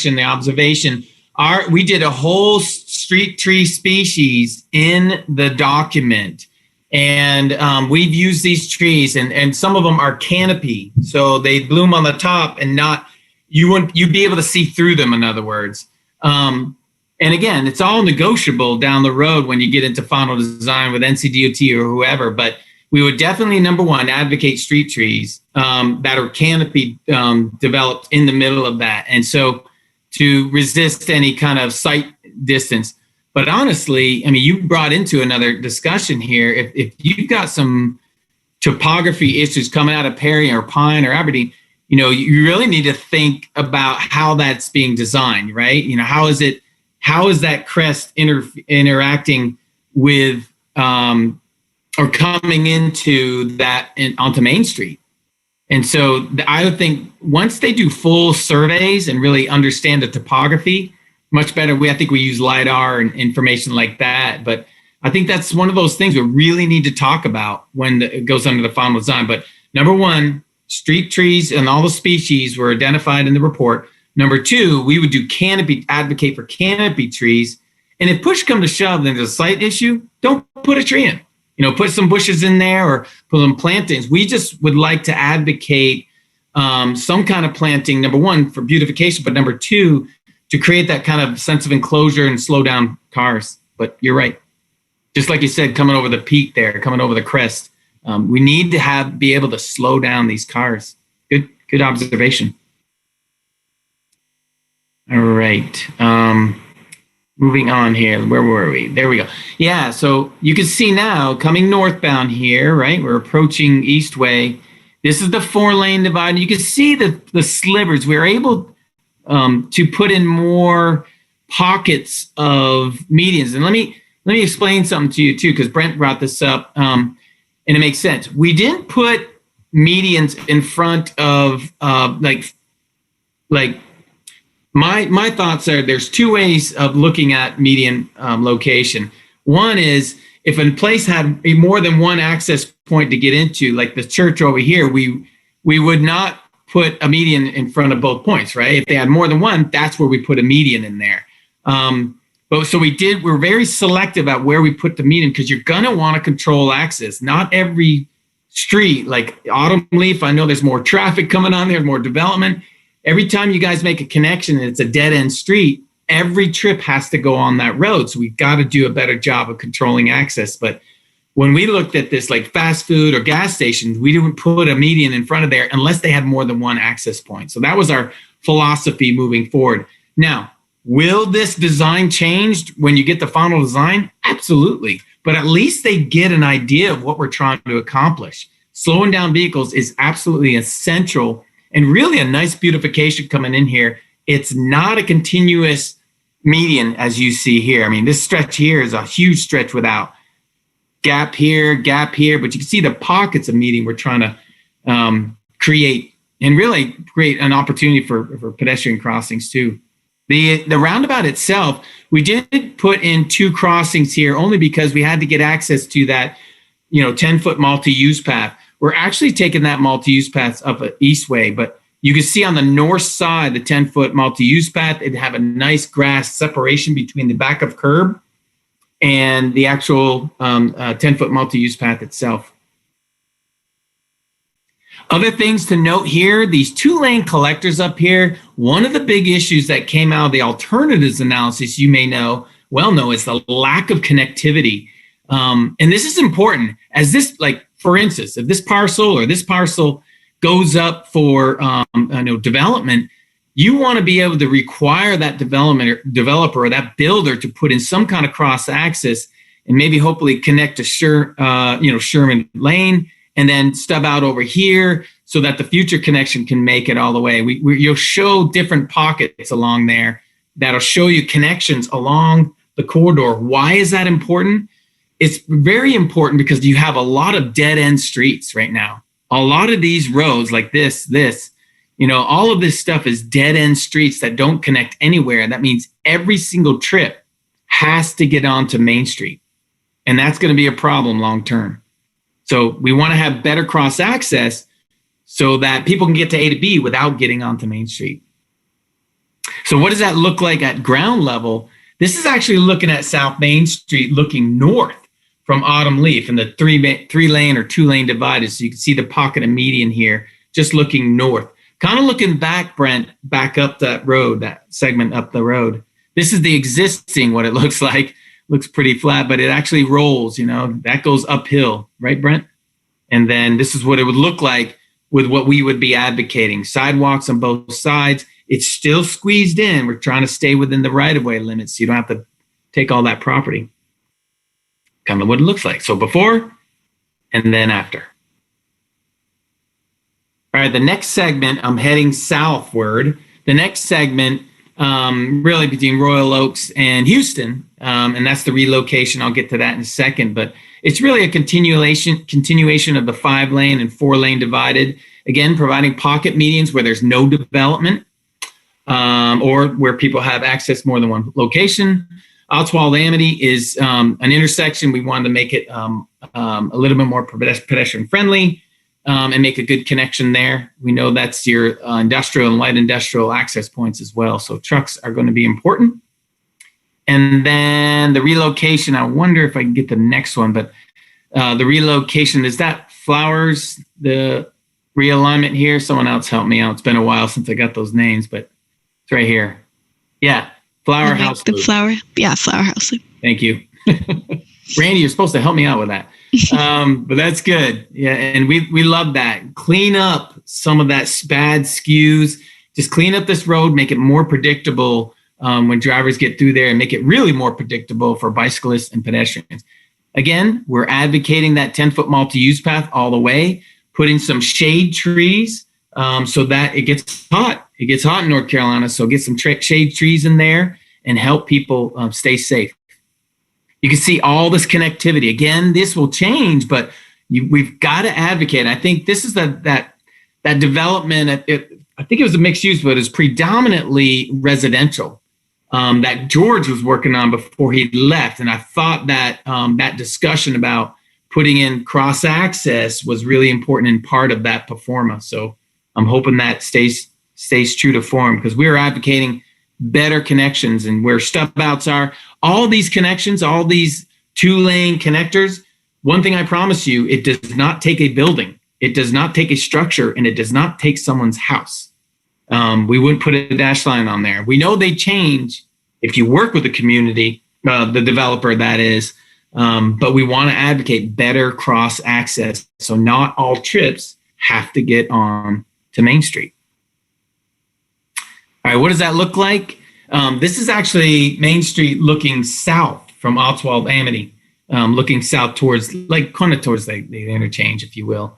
the observation, we did a whole street tree species in the document. And we've used these trees, and some of them are canopy. So they bloom on the top and you'd be able to see through them, in other words. And again, it's all negotiable down the road when you get into final design with NCDOT or whoever. But we would definitely, number one, advocate street trees that are canopy developed in the middle of that. And so to resist any kind of sight distance. But honestly, I mean, you brought into another discussion here. If you've got some topography issues coming out of Perry or Pine or Aberdeen, you really need to think about how that's being designed, right? How is that crest interacting with or coming into that onto Main Street? And so I would think once they do full surveys and really understand the topography much better, I think we use LiDAR and information like that. But I think that's one of those things we really need to talk about when it goes under the final design. But number one, street trees and all the species were identified in the report. Number two, we would do advocate for canopy trees. And if push come to shove, then there's a site issue, don't put a tree in. Put some bushes in there or put some plantings. We just would like to advocate some kind of planting, number one, for beautification, but number two, to create that kind of sense of enclosure and slow down cars. But you're right. Just like you said, coming over the peak there, coming over the crest, we need to be able to slow down these cars. Good observation. All right. Moving on here. Where were we? There we go. Yeah, so you can see now coming northbound here, right? We're approaching Eastway. This is the 4-lane divide. You can see the slivers. We're able to put in more pockets of medians. And let me explain something to you too, because Brent brought this up, and it makes sense. We didn't put medians in front of My thoughts are there's two ways of looking at median location. One is if a place had more than one access point to get into, like the church over here, we would not put a median in front of both points, right? If they had more than one, that's where we put a median in there. We're very selective at where we put the median because you're gonna want to control access. Not every street, like Autumn Leaf, I know there's more traffic coming on there, more development. Every time you guys make a connection and it's a dead end street, every trip has to go on that road. So we've got to do a better job of controlling access. But when we looked at this, like fast food or gas stations, we didn't put a median in front of there unless they had more than one access point. So that was our philosophy moving forward. Now, will this design change when you get the final design? Absolutely. But at least they get an idea of what we're trying to accomplish. Slowing down vehicles is absolutely essential. And really a nice beautification coming in here. It's not a continuous median as you see here. I mean, this stretch here is a huge stretch without gap here, but you can see the pockets of median we're trying to create and really create an opportunity for pedestrian crossings too. The roundabout itself, we did put in 2 crossings here only because we had to get access to that, 10-foot multi-use path. We're actually taking that multi-use path up at Eastway, but you can see on the north side, the 10-foot multi-use path, it'd have a nice grass separation between the back of curb and the actual 10-foot multi-use path itself. Other things to note here, these 2-lane collectors up here, one of the big issues that came out of the alternatives analysis, you may well know, is the lack of connectivity. And this is important as this, for instance, if this parcel goes up for development, you want to be able to require that developer or that builder to put in some kind of cross access and maybe hopefully connect to Sherman Lane and then stub out over here so that the future connection can make it all the way. You'll show different pockets along there that'll show you connections along the corridor. Why is that important? It's very important because you have a lot of dead end streets right now. A lot of these roads like this, all of this stuff is dead end streets that don't connect anywhere. That means every single trip has to get onto Main Street. And that's going to be a problem long term. So we want to have better cross access so that people can get to A to B without getting onto Main Street. So what does that look like at ground level? This is actually looking at South Main Street, looking north from Autumn Leaf and the three lane or 2-lane divided. So you can see the pocket of median here, just looking north. Kind of looking back, Brent, back up that road, that segment up the road. This is the existing, what it looks like. Looks pretty flat, but it actually rolls, that goes uphill, right, Brent? And then this is what it would look like with what we would be advocating. Sidewalks on both sides. It's still squeezed in. We're trying to stay within the right-of-way limits so you don't have to take all that property. Kind of what it looks like. So before and then after. All right, the next segment, I'm heading southward. The next segment, really between Royal Oaks and Houston, and that's the relocation. I'll get to that in a second, but it's really a continuation of the 5-lane and 4-lane divided. Again, providing pocket medians where there's no development, or where people have access more than one location. Oswald Amity is an intersection. We wanted to make it a little bit more pedestrian friendly and make a good connection there. We know that's your industrial and light industrial access points as well. So trucks are going to be important. And then the relocation, I wonder if I can get the next one, but the relocation, is that Flowers, the realignment here? Someone else help me out. It's been a while since I got those names, but it's right here. Yeah, Flower House Loop. Flower House Loop. Thank you. Randy, you're supposed to help me out with that. But that's good. Yeah, and we love that. Clean up some of that bad skews. Just clean up this road, make it more predictable when drivers get through there, and make it really more predictable for bicyclists and pedestrians. Again, we're advocating that 10-foot multi-use path all the way, putting some shade trees so that it gets hot. It gets hot in North Carolina, so get some shade trees in there and help people stay safe. You can see all this connectivity. Again, this will change, but we've got to advocate. I think this is that development. I think it was a mixed use, but it's predominantly residential that George was working on before he left. And I thought that that discussion about putting in cross access was really important and part of that performa. So I'm hoping that stays true to form, because we're advocating better connections and where stub outs are. All these connections, all these 2-lane connectors, one thing I promise you, it does not take a building. It does not take a structure, and it does not take someone's house. We wouldn't put a dash line on there. We know they change if you work with the community, the developer that is, but we want to advocate better cross access. So not all trips have to get on to Main Street. All right, what does that look like? This is actually Main Street looking south from Oswald Amity, looking south towards, kind of towards the interchange, if you will.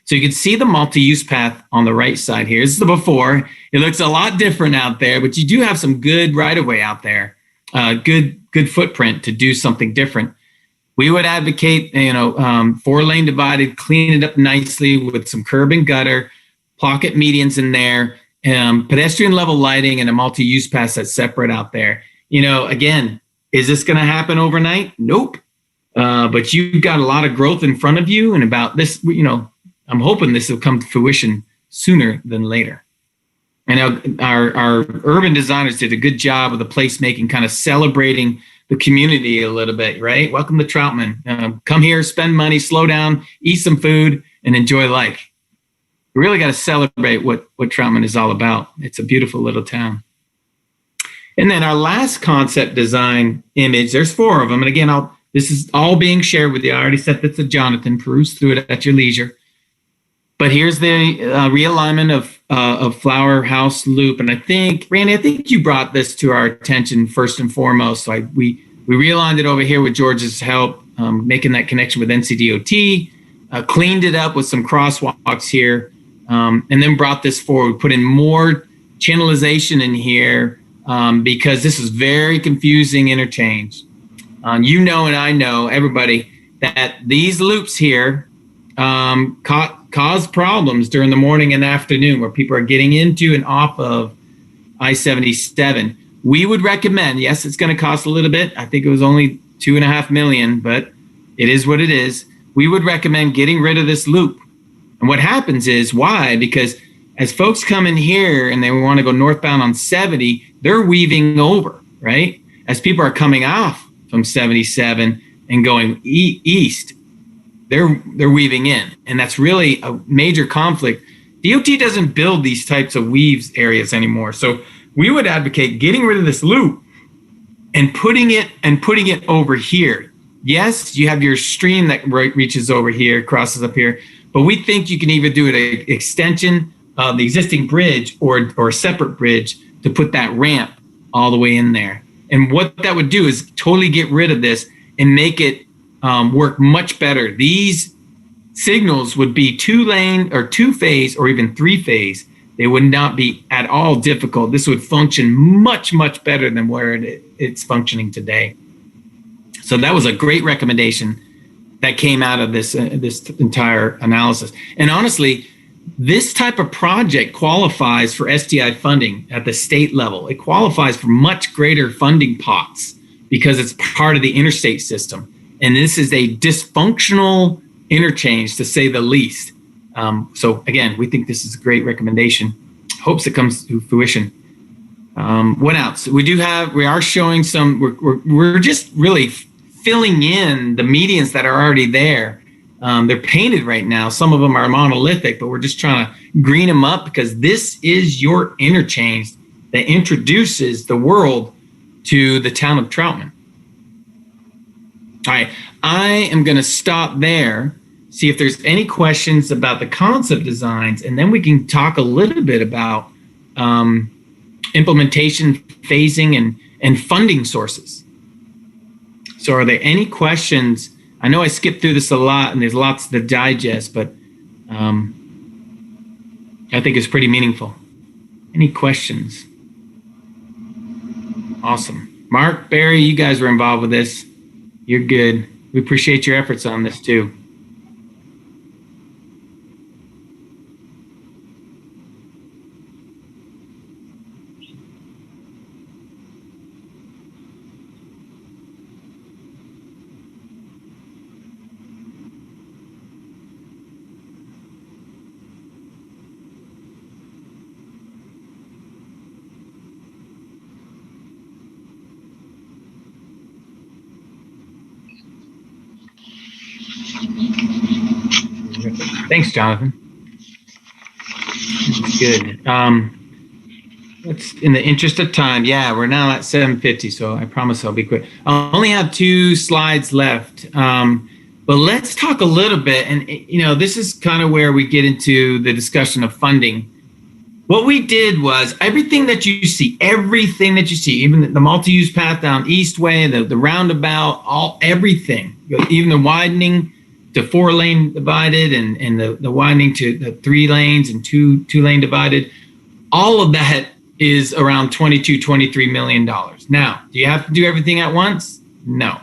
So you can see the multi-use path on the right side here. This is the before. It looks a lot different out there, but you do have some good right-of-way out there, good footprint to do something different. We would advocate, 4-lane divided, clean it up nicely with some curb and gutter, pocket medians in there, pedestrian level lighting, and a multi-use path that's separate out there. Again, is this going to happen overnight? Nope. But you've got a lot of growth in front of you, and about this, I'm hoping this will come to fruition sooner than later. And our urban designers did a good job of the placemaking, kind of celebrating the community a little bit, right? Welcome to Troutman. Come here, spend money, slow down, eat some food, and enjoy life. We really got to celebrate what Troutman is all about. It's a beautiful little town. And then our last concept design image, there's 4 of them. And again, this is all being shared with you. I already sent this to Jonathan. Peruse through it at your leisure. But here's the realignment of Flower House Loop. And I think, Randy, you brought this to our attention first and foremost. So we realigned it over here with George's help, making that connection with NCDOT, cleaned it up with some crosswalks here, and then brought this forward, put in more channelization in here because this is very confusing interchange. And I know, everybody, that these loops here cause problems during the morning and afternoon where people are getting into and off of I-77. We would recommend, yes, it's going to cost a little bit. I think it was only $2.5 million, but it is what it is. We would recommend getting rid of this loop. And what happens is, why? Because as folks come in here and they want to go northbound on 70, they're weaving over, right? As people are coming off from 77 and going east, they're weaving in. And that's really a major conflict. DOT doesn't build these types of weaves areas anymore. So we would advocate getting rid of this loop and putting it over here. Yes, you have your stream that reaches over here, crosses up here, but we think you can either do an extension of the existing bridge or a separate bridge to put that ramp all the way in there. And what that would do is totally get rid of this and make it work much better. These signals would be 2-lane or 2-phase or even 3-phase. They would not be at all difficult. This would function much, much better than where it's functioning today. So that was a great recommendation that came out of this entire analysis. And honestly, this type of project qualifies for STI funding at the state level. It qualifies for much greater funding pots because it's part of the interstate system. And this is a dysfunctional interchange, to say the least. So again, we think this is a great recommendation. Hopes it comes to fruition. What else? We are showing some, we're just really filling in the medians that are already there. They're painted right now. Some of them are monolithic, but we're just trying to green them up because this is your interchange that introduces the world to the town of Troutman. All right, I am going to stop there, see if there's any questions about the concept designs, and then we can talk a little bit about implementation, phasing, and funding sources. So are there any questions? I know I skipped through this a lot, and there's lots to digest, but I think it's pretty meaningful. Any questions? Awesome. Mark, Barry, you guys were involved with this. You're good. We appreciate your efforts on this too. Thanks, Jonathan. Good. Let's, in the interest of time, yeah, we're now at 7:50, so I promise I'll be quick. I'll only have 2 slides left, but let's talk a little bit. And this is kind of where we get into the discussion of funding. What we did was everything that you see, even the multi-use path down Eastway, the roundabout, everything, even the widening to 4-lane divided and the widening to the 3 lanes and 2-lane divided, all of that is around $23 million. Now, do you have to do everything at once? No.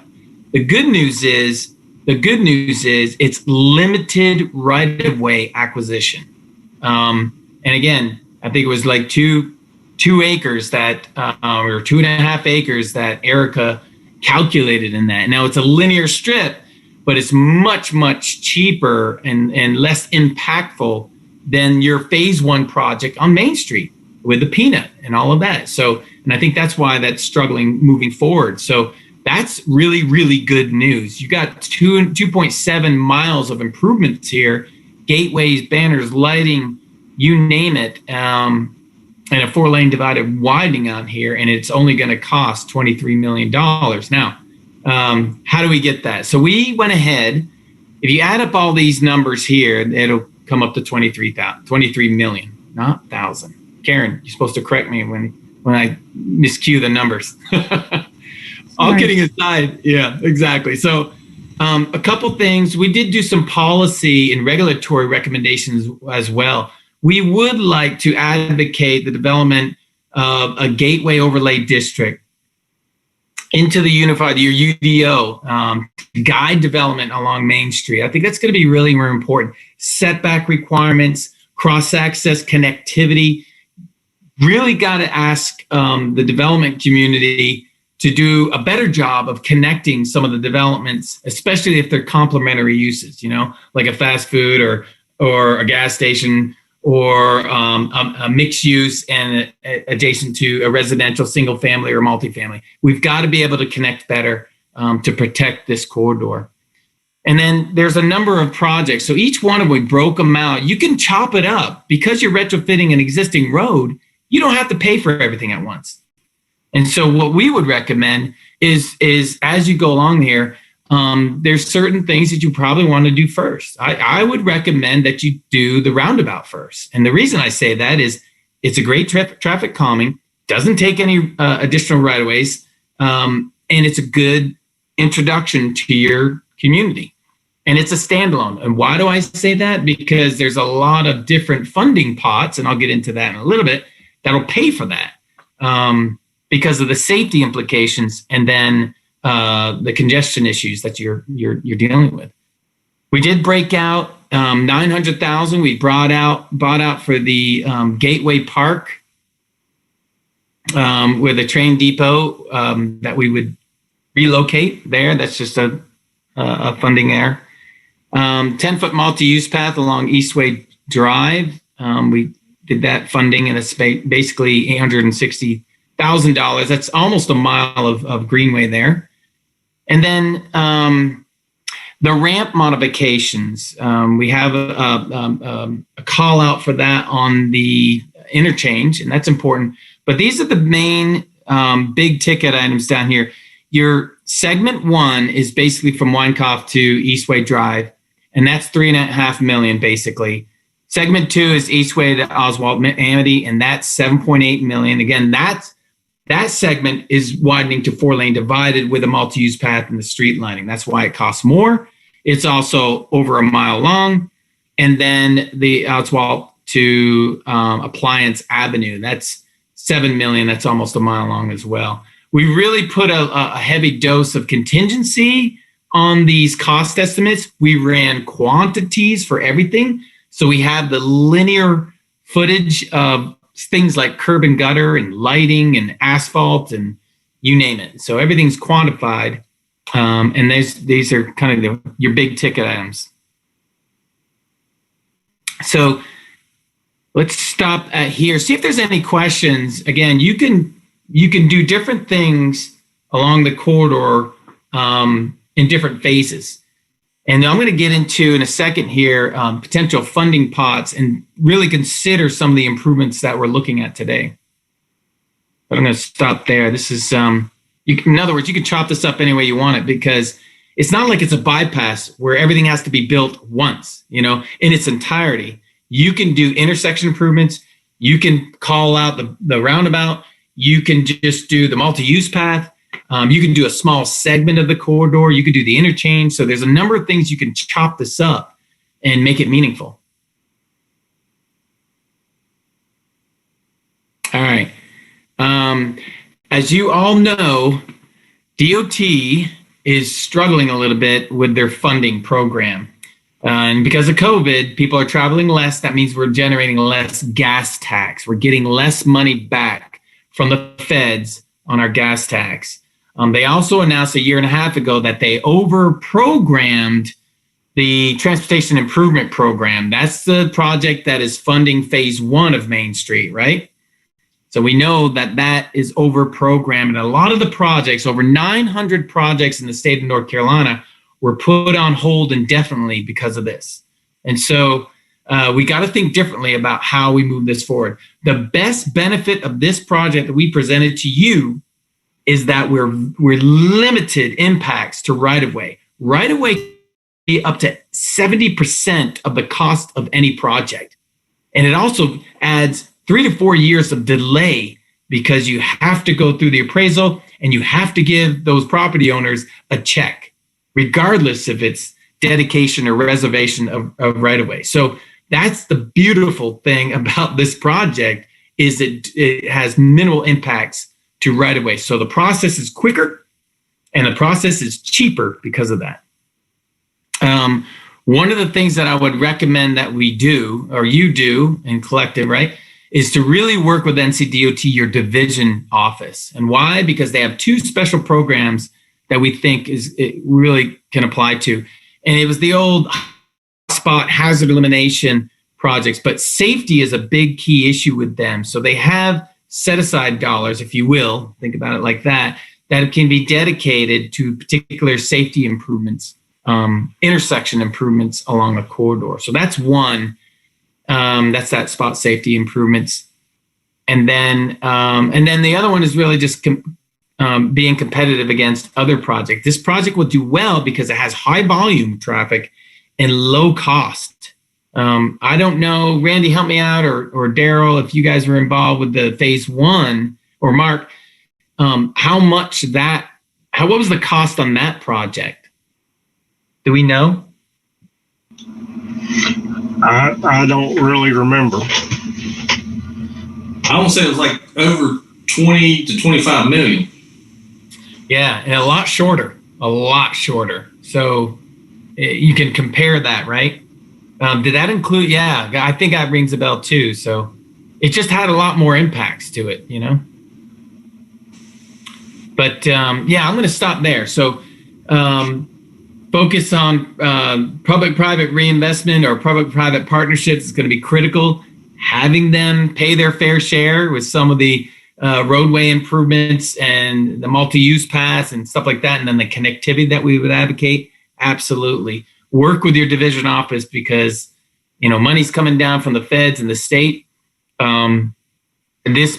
The good news is it's limited right-of-way acquisition. And again, I think it was like 2 acres that, or 2.5 acres that Erica calculated in that. Now it's a linear strip, but it's much, much cheaper and less impactful than your phase 1 project on Main Street with the peanut and all of that. So, and I think that's why that's struggling moving forward. So that's really, really good news. You got 2.7 miles of improvements here, gateways, banners, lighting, you name it, and a 4-lane divided widening out here, and it's only going to cost $23 million. Now, how do we get that? So we went ahead. If you add up all these numbers here, it'll come up to 23 million, not thousand. Karen, you're supposed to correct me when I miscue the numbers. All kidding aside, yeah, exactly. So a couple things. We did do some policy and regulatory recommendations as well. We would like to advocate the development of a gateway overlay district into the unified, your UDO, guide development along Main Street. I think that's going to be really, really important. Setback requirements, cross-access connectivity. Really got to ask the development community to do a better job of connecting some of the developments, especially if they're complementary uses, like a fast food or a gas station or a mixed use and adjacent to a residential single family or multifamily. We've got to be able to connect better to protect this corridor. And then there's a number of projects. So each one of them, we broke them out. You can chop it up. Because you're retrofitting an existing road, you don't have to pay for everything at once. And so what we would recommend is as you go along here, there's certain things that you probably want to do first. I would recommend that you do the roundabout first. And the reason I say that is it's a great traffic calming, doesn't take any additional right-of-ways, and it's a good introduction to your community. And it's a standalone. And why do I say that? Because there's a lot of different funding pots, and I'll get into that in a little bit, that'll pay for that because of the safety implications and then the congestion issues that you're dealing with. We did break out $900,000. We bought out for the Gateway Park with a train depot that we would relocate there. That's just a funding there. 10-foot multi-use path along Eastway Drive. We did that funding, and it's basically $860,000. That's almost a mile of greenway there. And then the ramp modifications. We have a call out for that on the interchange, and that's important. But these are the main big ticket items down here. Your segment 1 is basically from Weinkauf to Eastway Drive, and that's $3.5 million basically. Segment 2 is Eastway to Oswald Amity, and that's $7.8 million. Again, that segment is widening to 4-lane divided with a multi-use path and the street lining. That's why it costs more. It's also over a mile long. And then the Oswald to Appliance Avenue, that's $7 million. That's almost a mile long as well. We really put a heavy dose of contingency on these cost estimates. We ran quantities for everything. So we have the linear footage of things like curb and gutter and lighting and asphalt and you name it. So everything's quantified. And these are kind of your big ticket items. So let's stop at here. See if there's any questions. Again, you can do different things along the corridor in different phases. And I'm going to get into in a second here potential funding pots and really consider some of the improvements that we're looking at today. But I'm going to stop there. This is, in other words, you can chop this up any way you want it, because it's not like it's a bypass where everything has to be built once, in its entirety. You can do intersection improvements. You can call out the roundabout. You can just do the multi-use path. You can do a small segment of the corridor. You could do the interchange. So there's a number of things you can chop this up and make it meaningful. All right. As you all know, DOT is struggling a little bit with their funding program. And because of COVID, people are traveling less. That means we're generating less gas tax. We're getting less money back from the feds on our gas tax. They also announced a year and a half ago that they over-programmed the Transportation Improvement Program. That's the project that is funding phase 1 of Main Street, right? So we know that is over-programmed. And a lot of the projects, over 900 projects in the state of North Carolina, were put on hold indefinitely because of this. And so we got to think differently about how we move this forward. The best benefit of this project that we presented to you is that we're limited impacts to right-of-way. Right-of-way be up to 70% of the cost of any project. And it also adds 3 to 4 years of delay because you have to go through the appraisal and you have to give those property owners a check, regardless if it's dedication or reservation of right-of-way. So that's the beautiful thing about this project, is it has minimal impacts to right-of-way. So the process is quicker and the process is cheaper because of that. One of the things that I would recommend that we do, or you do in Collective, right, is to really work with NCDOT, your division office. And why? Because they have 2 special programs that we think it really can apply to. And it was the old spot hazard elimination projects, but safety is a big key issue with them. So they have set aside dollars, if you will, think about it like that, that can be dedicated to particular safety improvements, intersection improvements along the corridor. So that's one. That's that spot safety improvements. And then the other one is really just being competitive against other projects. This project will do well because it has high volume traffic and low cost. I don't know, Randy, help me out, or Daryl, if you guys were involved with the phase one, or Mark, what was the cost on that project? Do we know? I don't really remember. I want to say it was like over 20 to 25 million. Yeah, and a lot shorter. So you can compare that, right? Did that include? Yeah, I think that rings a bell too. So it just had a lot more impacts to it, you know. But yeah, I'm going to stop there. So focus on public-private reinvestment or public-private partnerships is going to be critical. Having them pay their fair share with some of the roadway improvements and the multi-use paths and stuff like that, and then the connectivity that we would advocate, absolutely. Work with your division office because, you know, money's coming down from the feds and the state. This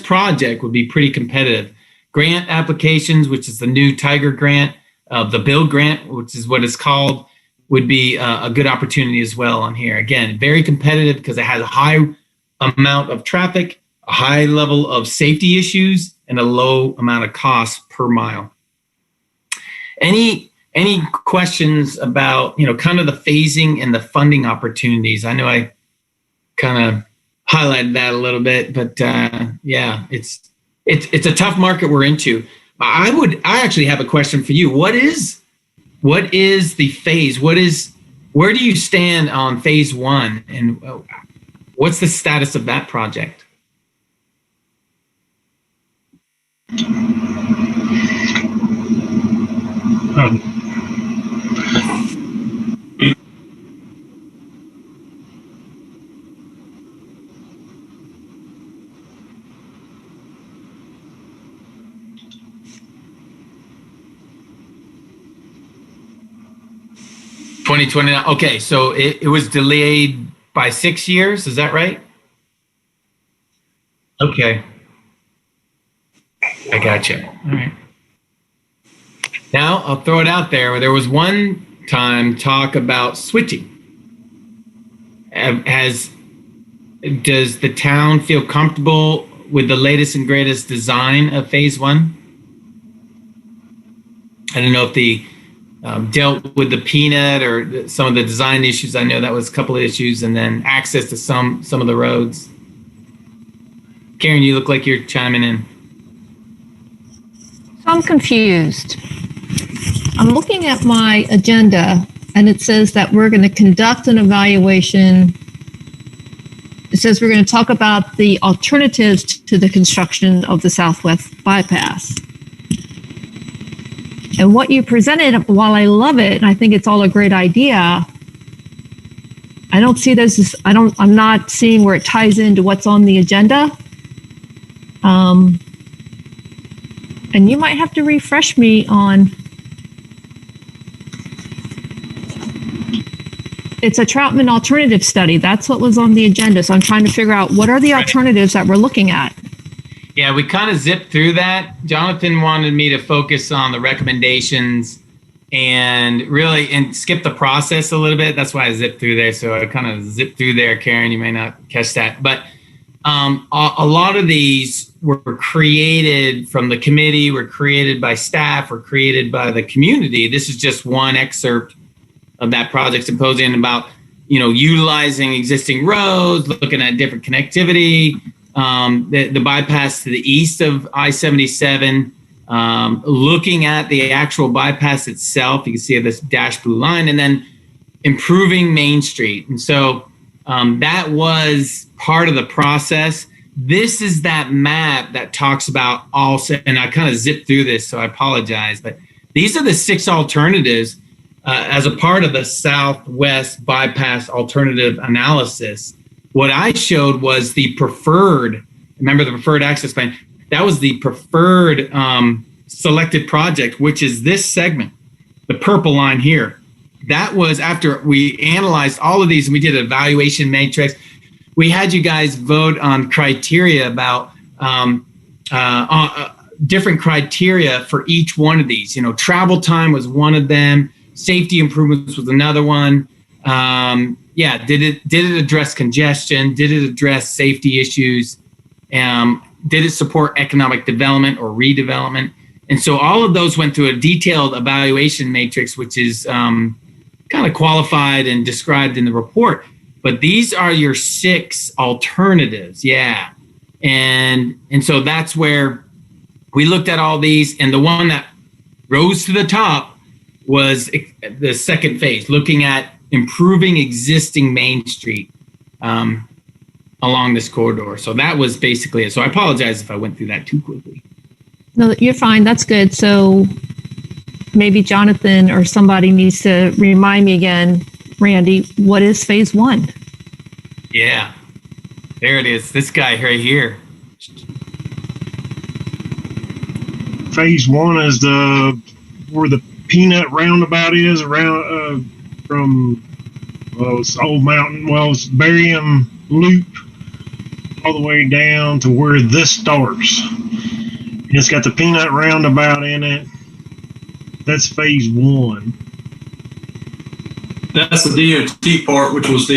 project would be pretty competitive. Grant applications, which is the new Tiger grant, the Build grant, which is what it's called, would be a good opportunity as well on here. Again, very competitive because it has a high amount of traffic, a high level of safety issues, and a low amount of cost per mile. Any questions about, you know, kind of the phasing and the funding opportunities? I know I kind of highlighted that a little bit, but yeah, it's a tough market we're into. I actually have a question for you. What is the phase? Where do you stand on phase one, and what's the status of that project? Um, 2029. Okay, so it was delayed by 6 years. Is that right? Okay. I got you. All right. Now I'll throw it out there. There was one time talk about switching. Does the town feel comfortable with the latest and greatest design of phase one? I don't know if the dealt with the peanut or some of the design issues. I know that was a couple of issues, and then access to some of the roads. Karen, you look like you're chiming in. So I'm confused. I'm looking at my agenda, and it says that we're going to conduct an evaluation. It says we're going to talk about the alternatives to the construction of the Southwest bypass. And what you presented, while I love it, and I think it's all a great idea, I don't see this. I'm not seeing where it ties into what's on the agenda. And you might have to refresh me on. It's a Troutman alternative study. That's what was on the agenda. So I'm trying to figure out what are the alternatives that we're looking at. Yeah, we kind of zipped through that. Jonathan wanted me to focus on the recommendations and skip the process a little bit. That's why I zipped through there. So I kind of zipped through there, Karen. You may not catch that. But a lot of these were created from the committee, were created by staff, were created by the community. This is just one excerpt of that project symposium about, you know, utilizing existing roads, looking at different connectivity, the bypass to the east of I-77, looking at the actual bypass itself. You can see this dashed blue line, and then improving Main Street. And so that was part of the process. This is that map that talks about and I kind of zipped through this, so I apologize, but these are the 6 alternatives. as a part of the Southwest bypass alternative analysis, what I showed was the preferred, remember the preferred access plan, that was the preferred selected project, which is this segment, the purple line here. That was after we analyzed all of these and we did an evaluation matrix. We had you guys vote on criteria about different criteria for each one of these. You know, travel time was one of them. Safety improvements was another one. Did it address congestion? Did it address safety issues? Did it support economic development or redevelopment? And so all of those went through a detailed evaluation matrix, which is kind of qualified and described in the report. But these are your 6 alternatives. Yeah. And so that's where we looked at all these, and the one that rose to the top was the second phase, looking at improving existing Main Street along this corridor. So that was basically it. So I apologize if I went through that too quickly. No, you're fine. That's good. So maybe Jonathan or somebody needs to remind me again, Randy, what is phase 1? Yeah, there it is. This guy right here. Phase 1 is where the Peanut Roundabout is around from it's Old Mountain. Well, it's Barium Loop all the way down to where this starts. It's got the Peanut Roundabout in it. That's phase 1. That's the DOT part, which was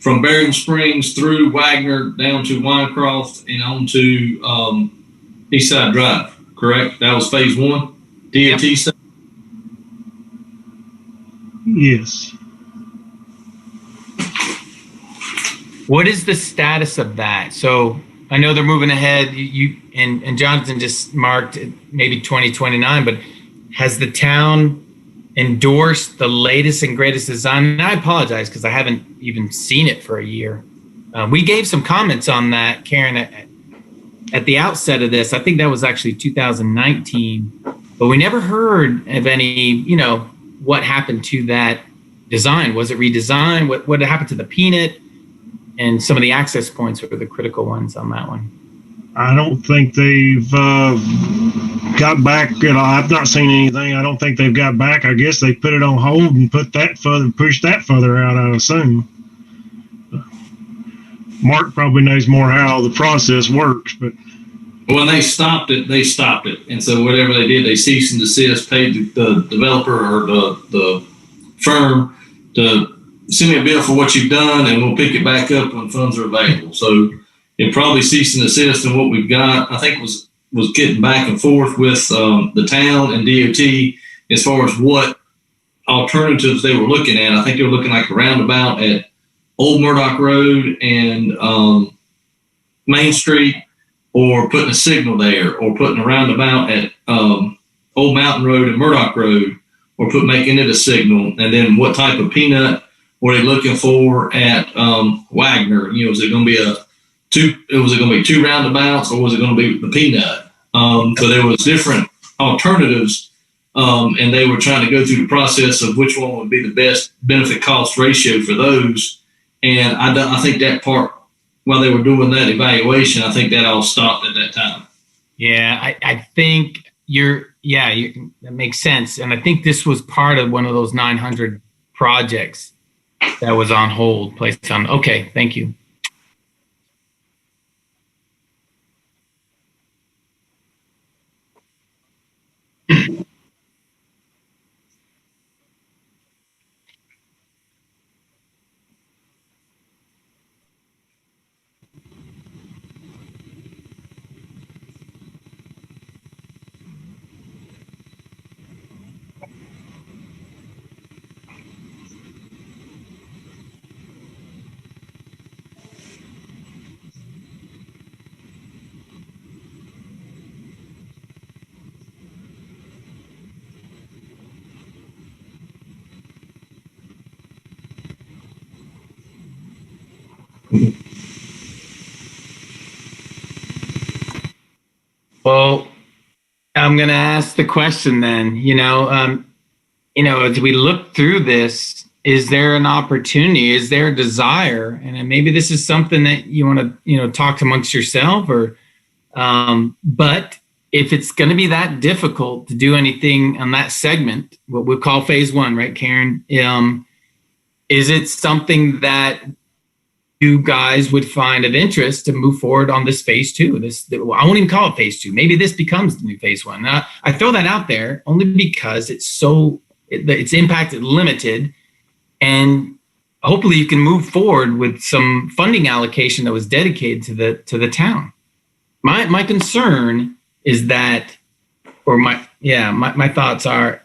from Barium Springs through Wagner down to Winecroft and on to Eastside Drive, correct? That was phase 1, DOT Yep. side? Yes. What is the status of that? So I know they're moving ahead. You and Jonathan just marked maybe 2029, but has the town endorsed the latest and greatest design? And I apologize because I haven't even seen it for a year. We gave some comments on that, Karen, at the outset of this. I think that was actually 2019, but we never heard of any, what happened to that design. Was it redesigned? What happened to the Peanut? And some of the access points were the critical ones on that one. I don't think they've got back. I've not seen anything. I don't think they've got back. I guess they put it on hold and pushed that further out, I assume. Mark probably knows more how the process works, but When they stopped it, they stopped it. And so whatever they did, they cease and desist, paid the developer or the firm to send me a bill for what you've done, and we'll pick it back up when funds are available. So it probably cease and desist, and what we've got, I think, was getting back and forth with the town and DOT as far as what alternatives they were looking at. I think they were looking like a roundabout at Old Murdoch Road and Main Street, or putting a signal there, or putting a roundabout at Old Mountain Road and Murdoch Road, or making it a signal. And then what type of peanut were they looking for at Wagner? Was it going to be two roundabouts, or was it going to be the peanut? So there was different alternatives, and they were trying to go through the process of which one would be the best benefit cost ratio for those. And I think that part, while they were doing that evaluation, I think that all stopped at that time. Yeah, I think that makes sense. And I think this was part of one of those 900 projects that was on hold, placed on. Okay, thank you. Well, I'm going to ask the question then. as we look through this, is there an opportunity? Is there a desire? And maybe this is something that you want to, talk amongst yourself or, but if it's going to be that difficult to do anything on that segment, what we'll call phase one, right, Karen? Is it something that you guys would find of interest to move forward on this phase two? I won't even call it phase two. Maybe this becomes the new phase one. Now, I throw that out there only because its impact is limited, and hopefully you can move forward with some funding allocation that was dedicated to the town. My concern is that, or my thoughts are,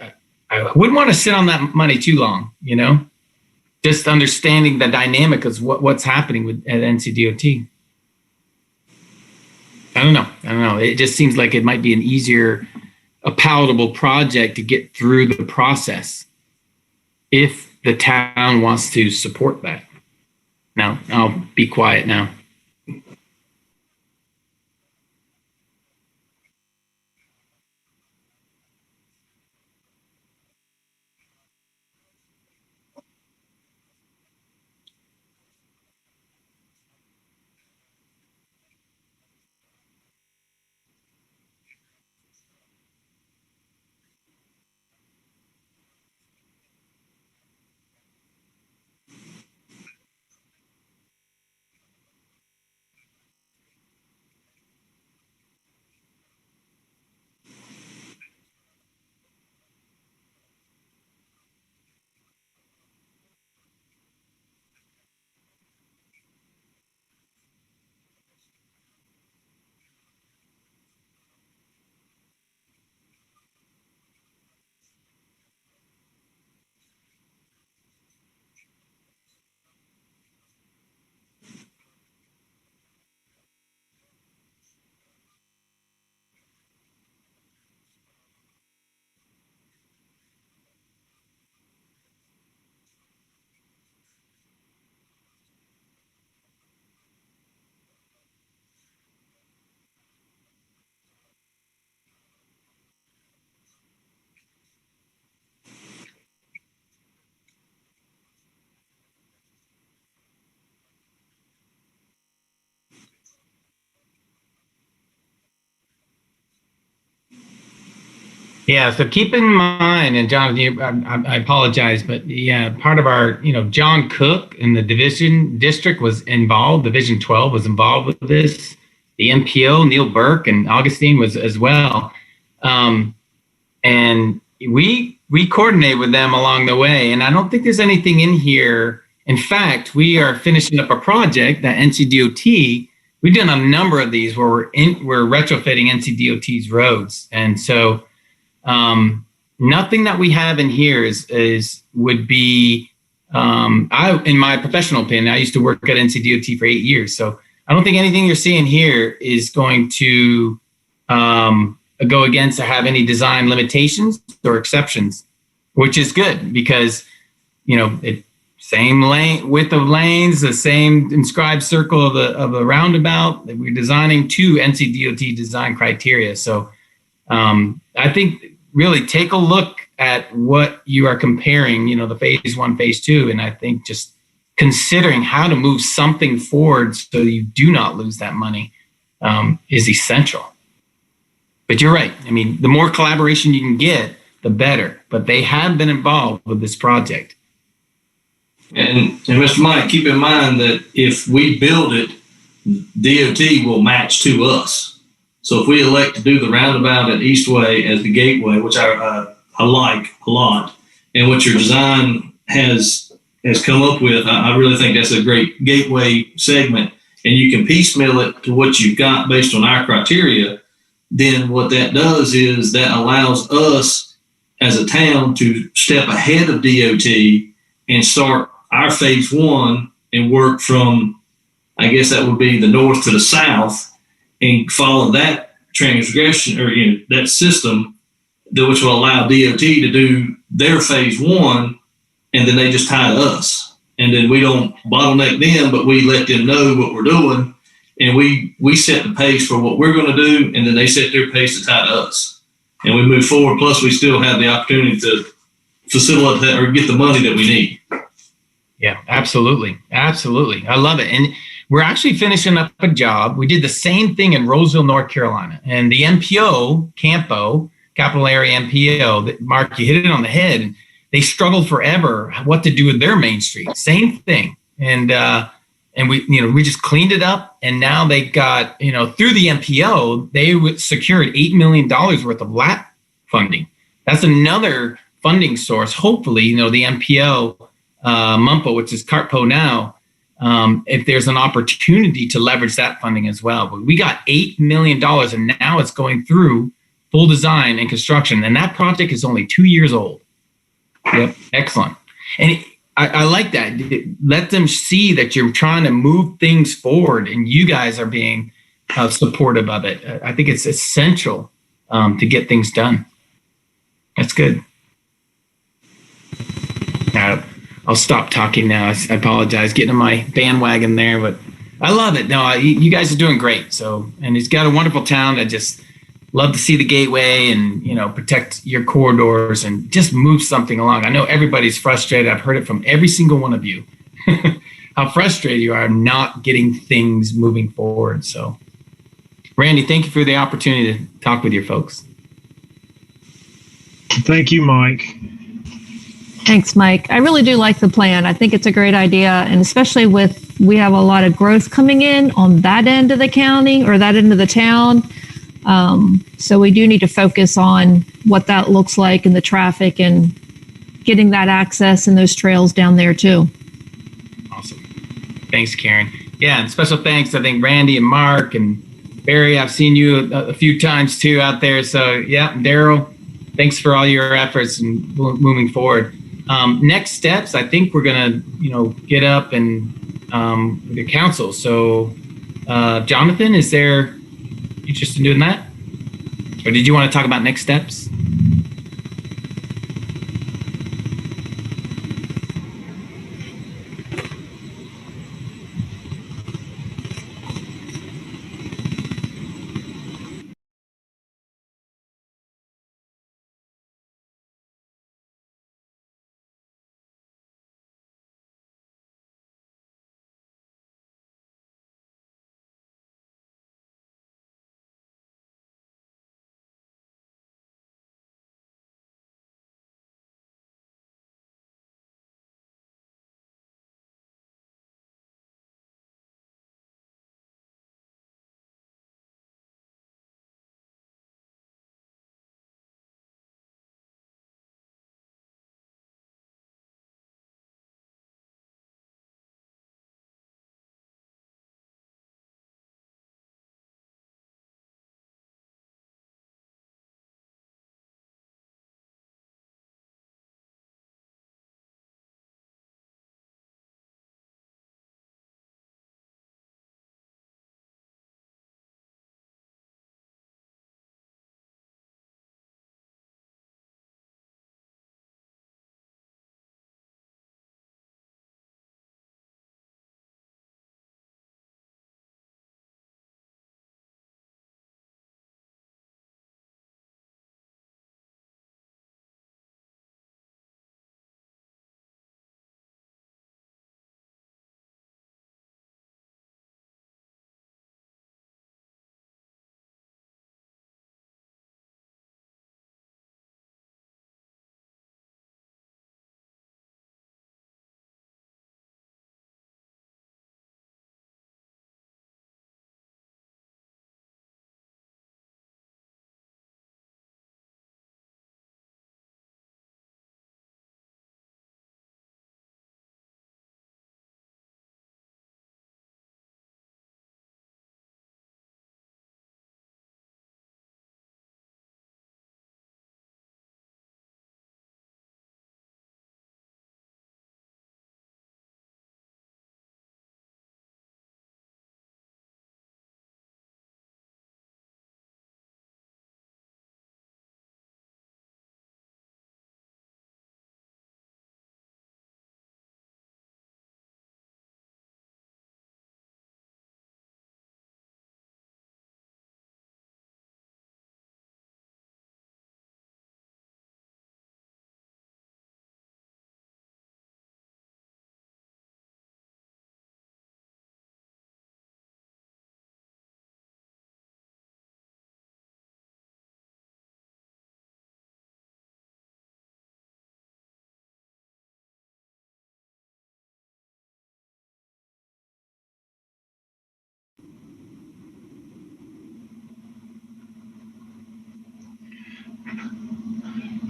I wouldn't want to sit on that money too long, just understanding the dynamic of what's happening at NCDOT. I don't know. It just seems like it might be a palatable project to get through the process if the town wants to support that. Now, I'll be quiet now. Yeah, so keep in mind, and Jonathan, I apologize, but part of our, John Cook in the district was involved. Division 12 was involved with this. The MPO, Neil Burke and Augustine was as well. And we coordinate with them along the way. And I don't think there's anything in here. In fact, we are finishing up a project that NCDOT. We've done a number of these where we're retrofitting NCDOT's roads, and so. Nothing that we have in here would be, in my professional opinion, I used to work at NCDOT for 8 years. So I don't think anything you're seeing here is going to, go against or have any design limitations or exceptions, which is good because, same lane, width of lanes, the same inscribed circle of the roundabout that we're designing to NCDOT design criteria. So, I think really take a look at what you are comparing, the phase one, phase two. And I think just considering how to move something forward so you do not lose that money is essential. But you're right. I mean, the more collaboration you can get, the better. But they have been involved with this project. And Mr. Mike, keep in mind that if we build it, DOT will match to us. So if we elect to do the roundabout at Eastway as the gateway, which I like a lot, and what your design has come up with, I really think that's a great gateway segment. And you can piecemeal it to what you've got based on our criteria. Then what that does is that allows us as a town to step ahead of DOT and start our phase one and work from, I guess that would be the north to the south, and follow that transgression or that system, which will allow DOT to do their phase one, and then they just tie to us, and then we don't bottleneck them, but we let them know what we're doing, and we set the pace for what we're going to do, and then they set their pace to tie to us, and we move forward. Plus, we still have the opportunity to facilitate or get the money that we need. Yeah, absolutely. Absolutely. I love it. And we're actually finishing up a job. We did the same thing in Roseville, North Carolina. And the MPO, Campo, Capital Area MPO, that Mark, you hit it on the head. And they struggled forever what to do with their main street. Same thing. And we just cleaned it up. And now they got, through the MPO, they secured $8 million worth of LAP funding. That's another funding source. Hopefully, the MPO, MUMPO, which is CARTPO now, if there's an opportunity to leverage that funding as well. But we got $8 million, and now it's going through full design and construction. And that project is only 2 years old. Yep, excellent. And I like that. Let them see that you're trying to move things forward, and you guys are being supportive of it. I think it's essential to get things done. That's good. I'll stop talking now. I apologize, getting on my bandwagon there, but I love it. No, you guys are doing great. So, and it's got a wonderful town. I just love to see the gateway and, protect your corridors and just move something along. I know everybody's frustrated. I've heard it from every single one of you, how frustrated you are not getting things moving forward. So, Randy, thank you for the opportunity to talk with your folks. Thank you, Mike. Thanks, Mike. I really do like the plan. I think it's a great idea. And especially we have a lot of growth coming in on that end of the county or that end of the town. So we do need to focus on what that looks like and the traffic and getting that access and those trails down there too. Awesome. Thanks, Karen. Yeah, and special thanks, I think, Randy and Mark and Barry. I've seen you a few times too out there. So yeah, Daryl, thanks for all your efforts and moving forward. Next steps, I think we're going to, get up and with the council. So, Jonathan, is there interest in doing that? Or did you want to talk about next steps?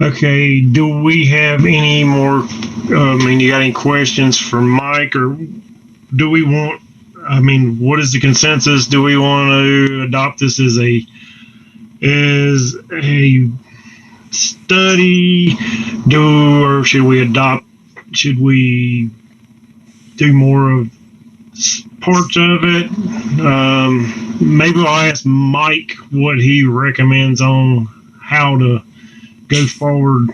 Okay, do we have any more, you got any questions for Mike, or do we want, what is the consensus? Do we want to adopt this as a study, or should we do more of parts of it? Maybe I'll ask Mike what he recommends on how to go forward.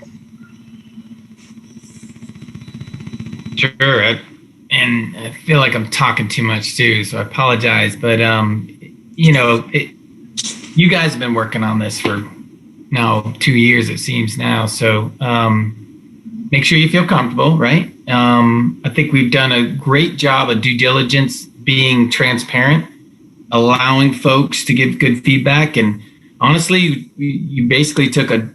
Sure. And I feel like I'm talking too much too, so I apologize. But, you guys have been working on this for now 2 years, it seems now. So make sure you feel comfortable, right? I think we've done a great job of due diligence, being transparent, allowing folks to give good feedback. And honestly, you basically took a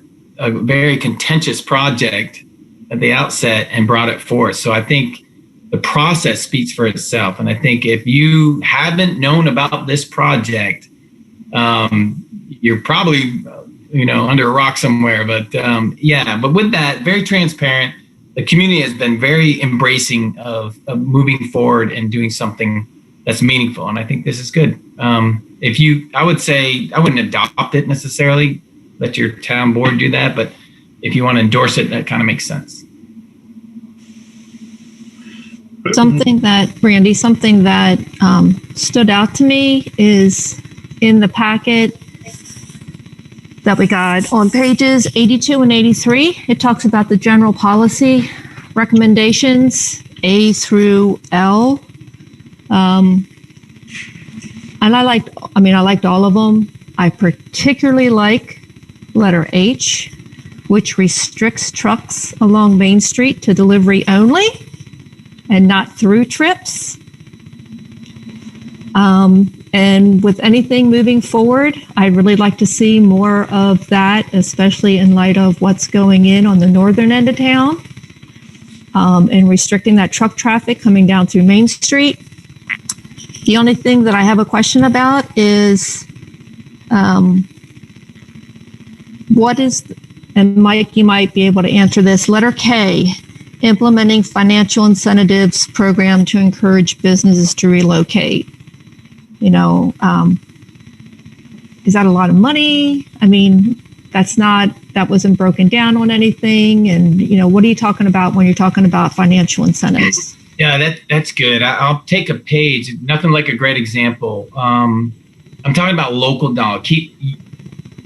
very contentious project at the outset and brought it forth. So I think the process speaks for itself. And I think if you haven't known about this project, you're probably, under a rock somewhere. But but with that, very transparent. The community has been very embracing of moving forward and doing something that's meaningful. And I think this is good. I would say I wouldn't adopt it necessarily, let your town board do that. But if you want to endorse it, that kind of makes sense. Something that stood out to me is in the packet that we got on pages 82 and 83. It talks about the general policy recommendations, A through L. And I liked all of them. I particularly like letter H, which restricts trucks along Main Street to delivery only and not through trips. And with anything moving forward, I'd really like to see more of that, especially in light of what's going on the northern end of town, and restricting that truck traffic coming down through Main Street. The only thing that I have a question about is and Mike, you might be able to answer this, letter K, implementing financial incentives program to encourage businesses to relocate. Is that a lot of money? That wasn't broken down on anything. And, what are you talking about when you're talking about financial incentives? Yeah, that's good. I'll take a page. Nothing like a great example. I'm talking about local dollar.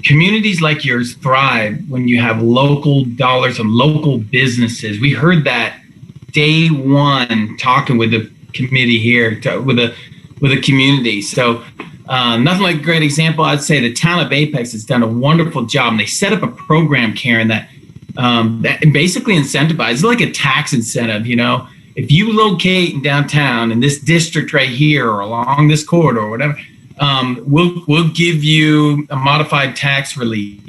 Communities like yours thrive when you have local dollars and local businesses. We heard that day one talking with the committee here, with a community. So nothing like a great example. I'd say the town of Apex has done a wonderful job. And they set up a program, Karen, that basically incentivizes, like a tax incentive. If you locate in downtown in this district right here or along this corridor or whatever, we'll give you a modified tax relief,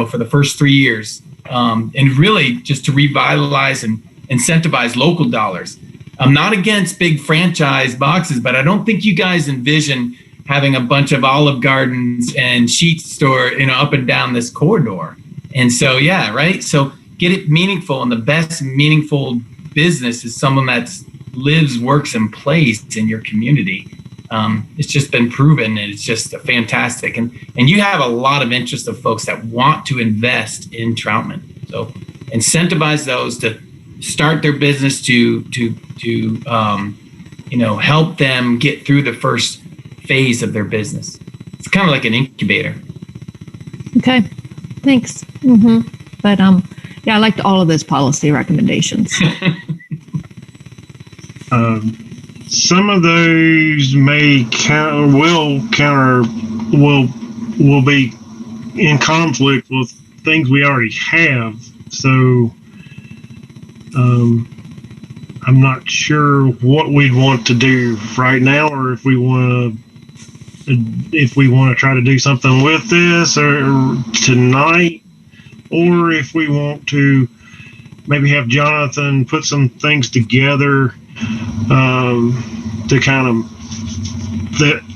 for the first 3 years, and really just to revitalize and incentivize local dollars. I'm not against big franchise boxes, but I don't think you guys envision having a bunch of Olive Gardens and Sheetz store, up and down this corridor. And so, yeah, right. So get it meaningful, and the best meaningful business is someone that lives, works, and plays in your community. It's just been proven, and it's just fantastic. And you have a lot of interest of folks that want to invest in Troutman. So incentivize those to start their business, to help them get through the first phase of their business. It's kind of like an incubator. Okay, thanks. But I liked all of those policy recommendations. Some of those will be in conflict with things we already have. So I'm not sure what we'd want to do right now, or if we want to try to do something with this or tonight, or if we want to maybe have Jonathan put some things together to kind of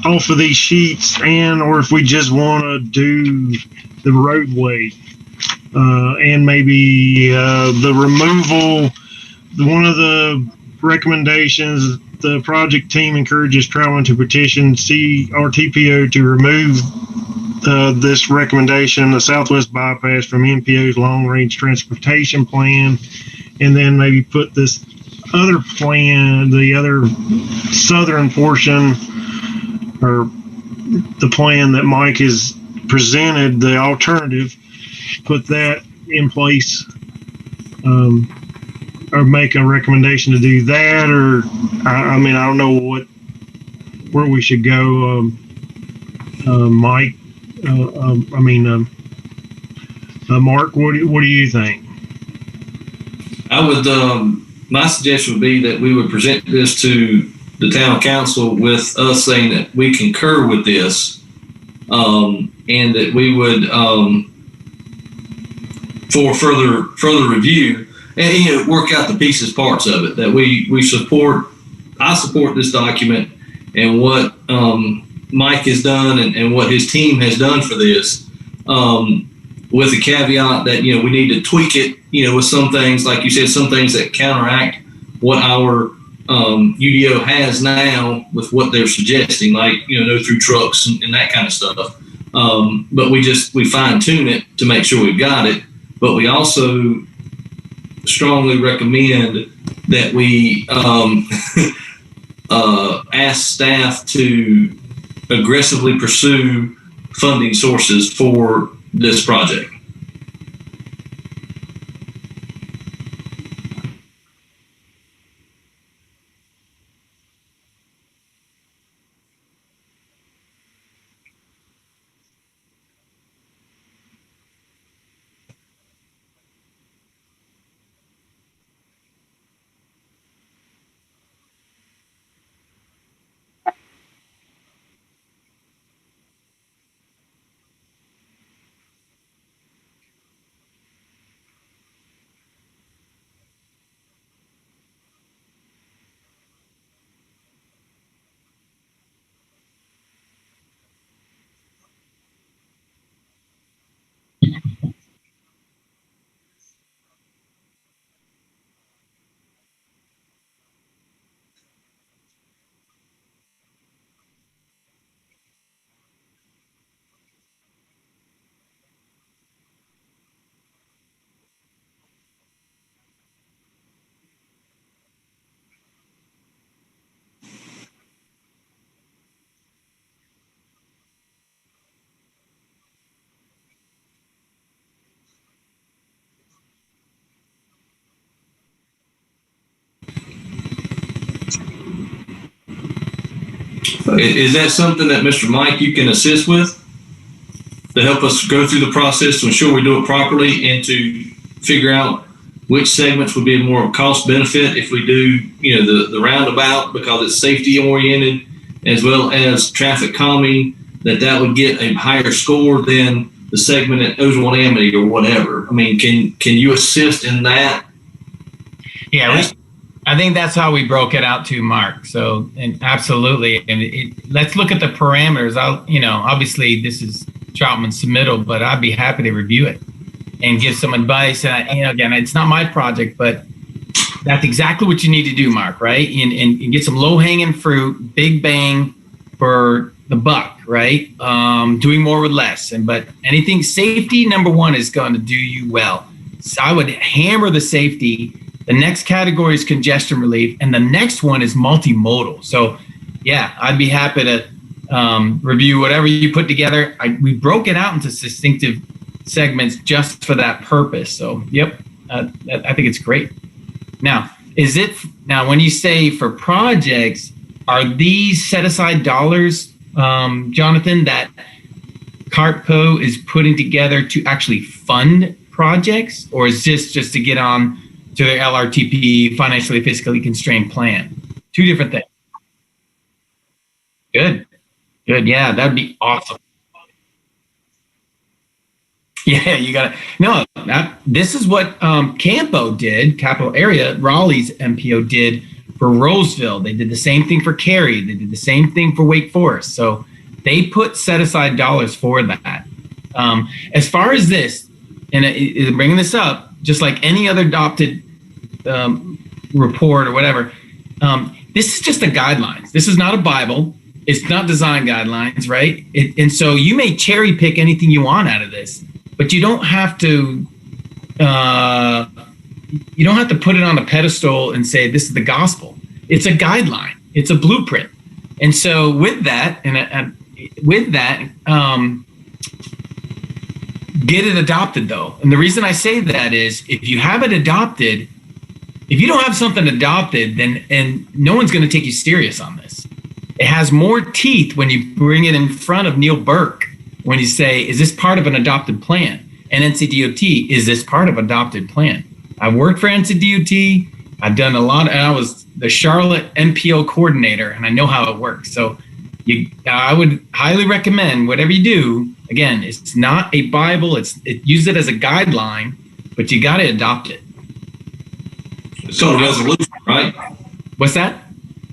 off of these sheets, or if we just want to do the roadway and maybe the removal. One of the recommendations, the project team encourages Troutman to petition CRTPO to remove this recommendation, the Southwest Bypass, from MPO's long-range transportation plan, and then maybe put this other plan, the other southern portion, or the plan that Mike has presented, the alternative, put that in place, or make a recommendation to do that, or I mean, I don't know where we should go, Mike. Mark, what do you think? I would. My suggestion would be that we would present this to the town council with us saying that we concur with this, and that we would, for further review, and work out the pieces, parts of it that we support. I support this document and what Mike has done and what his team has done for this, with the caveat that we need to tweak it, with some things, like you said, some things that counteract what our UDO has now with what they're suggesting, like no through trucks and that kind of stuff. But we fine tune it to make sure we've got it. But we also strongly recommend that we ask staff to aggressively pursue funding sources for this project. Is that something that Mr. Mike, you can assist with to help us go through the process to ensure we do it properly and to figure out which segments would be more cost benefit if we do, the roundabout, because it's safety oriented, as well as traffic calming, that would get a higher score than the segment at Ozone Amity or whatever? I mean, can you assist in that? Yeah, I think that's how we broke it out to Mark. So, and absolutely. And let's look at the parameters. Obviously this is Troutman's submittal, but I'd be happy to review it and give some advice. And again, it's not my project, but that's exactly what you need to do, Mark, right? And get some low hanging fruit, big bang for the buck, right? Doing more with less. But anything safety, number one, is going to do you well. So I would hammer the safety. The next category is congestion relief, and the next one is multimodal. So, yeah, I'd be happy to review whatever you put together. We broke it out into distinctive segments just for that purpose. So, yep, I think it's great. Now, when you say for projects, are these set aside dollars, Jonathan, that CARTPO is putting together to actually fund projects, or is this just to get on to their LRTP, financially fiscally constrained plan? Two different things. Good. Yeah, that'd be awesome. Yeah, you got to. No, this is what Campo did, Capital Area, Raleigh's MPO did for Roseville. They did the same thing for Cary. They did the same thing for Wake Forest. So they put set aside dollars for that. As far as this, and bringing this up, just like any other adopted report or whatever, this is just a guidelines. This is not a Bible. It's not design guidelines, right? And so you may cherry pick anything you want out of this, but you don't have to. You don't have to put it on a pedestal and say this is the gospel. It's a guideline. It's a blueprint. And so with that, get it adopted though. And the reason I say that is if you have it adopted, if you don't have something adopted, then and no one's going to take you serious on this. It has more teeth when you bring it in front of Neil Burke when you say, is this part of an adopted plan? And NCDOT, is this part of adopted plan? I've worked for NCDOT. I've done a lot, and I was the Charlotte MPO coordinator, and I know how it works. So I would highly recommend whatever you do. Again, it's not a Bible. Use it as a guideline, but you got to adopt it. It's called a resolution, right? What's that?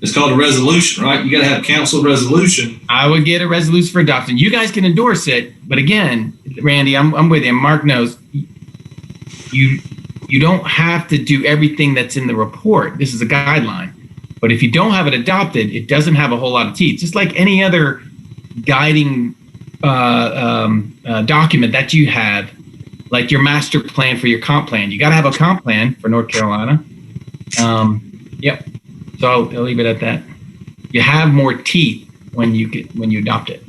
It's called a resolution, right? You got to have council resolution. I would get a resolution for adoption. You guys can endorse it, but again, Randy, I'm with you. And Mark knows you don't have to do everything that's in the report. This is a guideline. But if you don't have it adopted, it doesn't have a whole lot of teeth. Just like any other guiding document that you have, like your master plan for your comp plan. You got to have a comp plan for North Carolina. Yep. So I'll leave it at that. You have more teeth when you adopt it.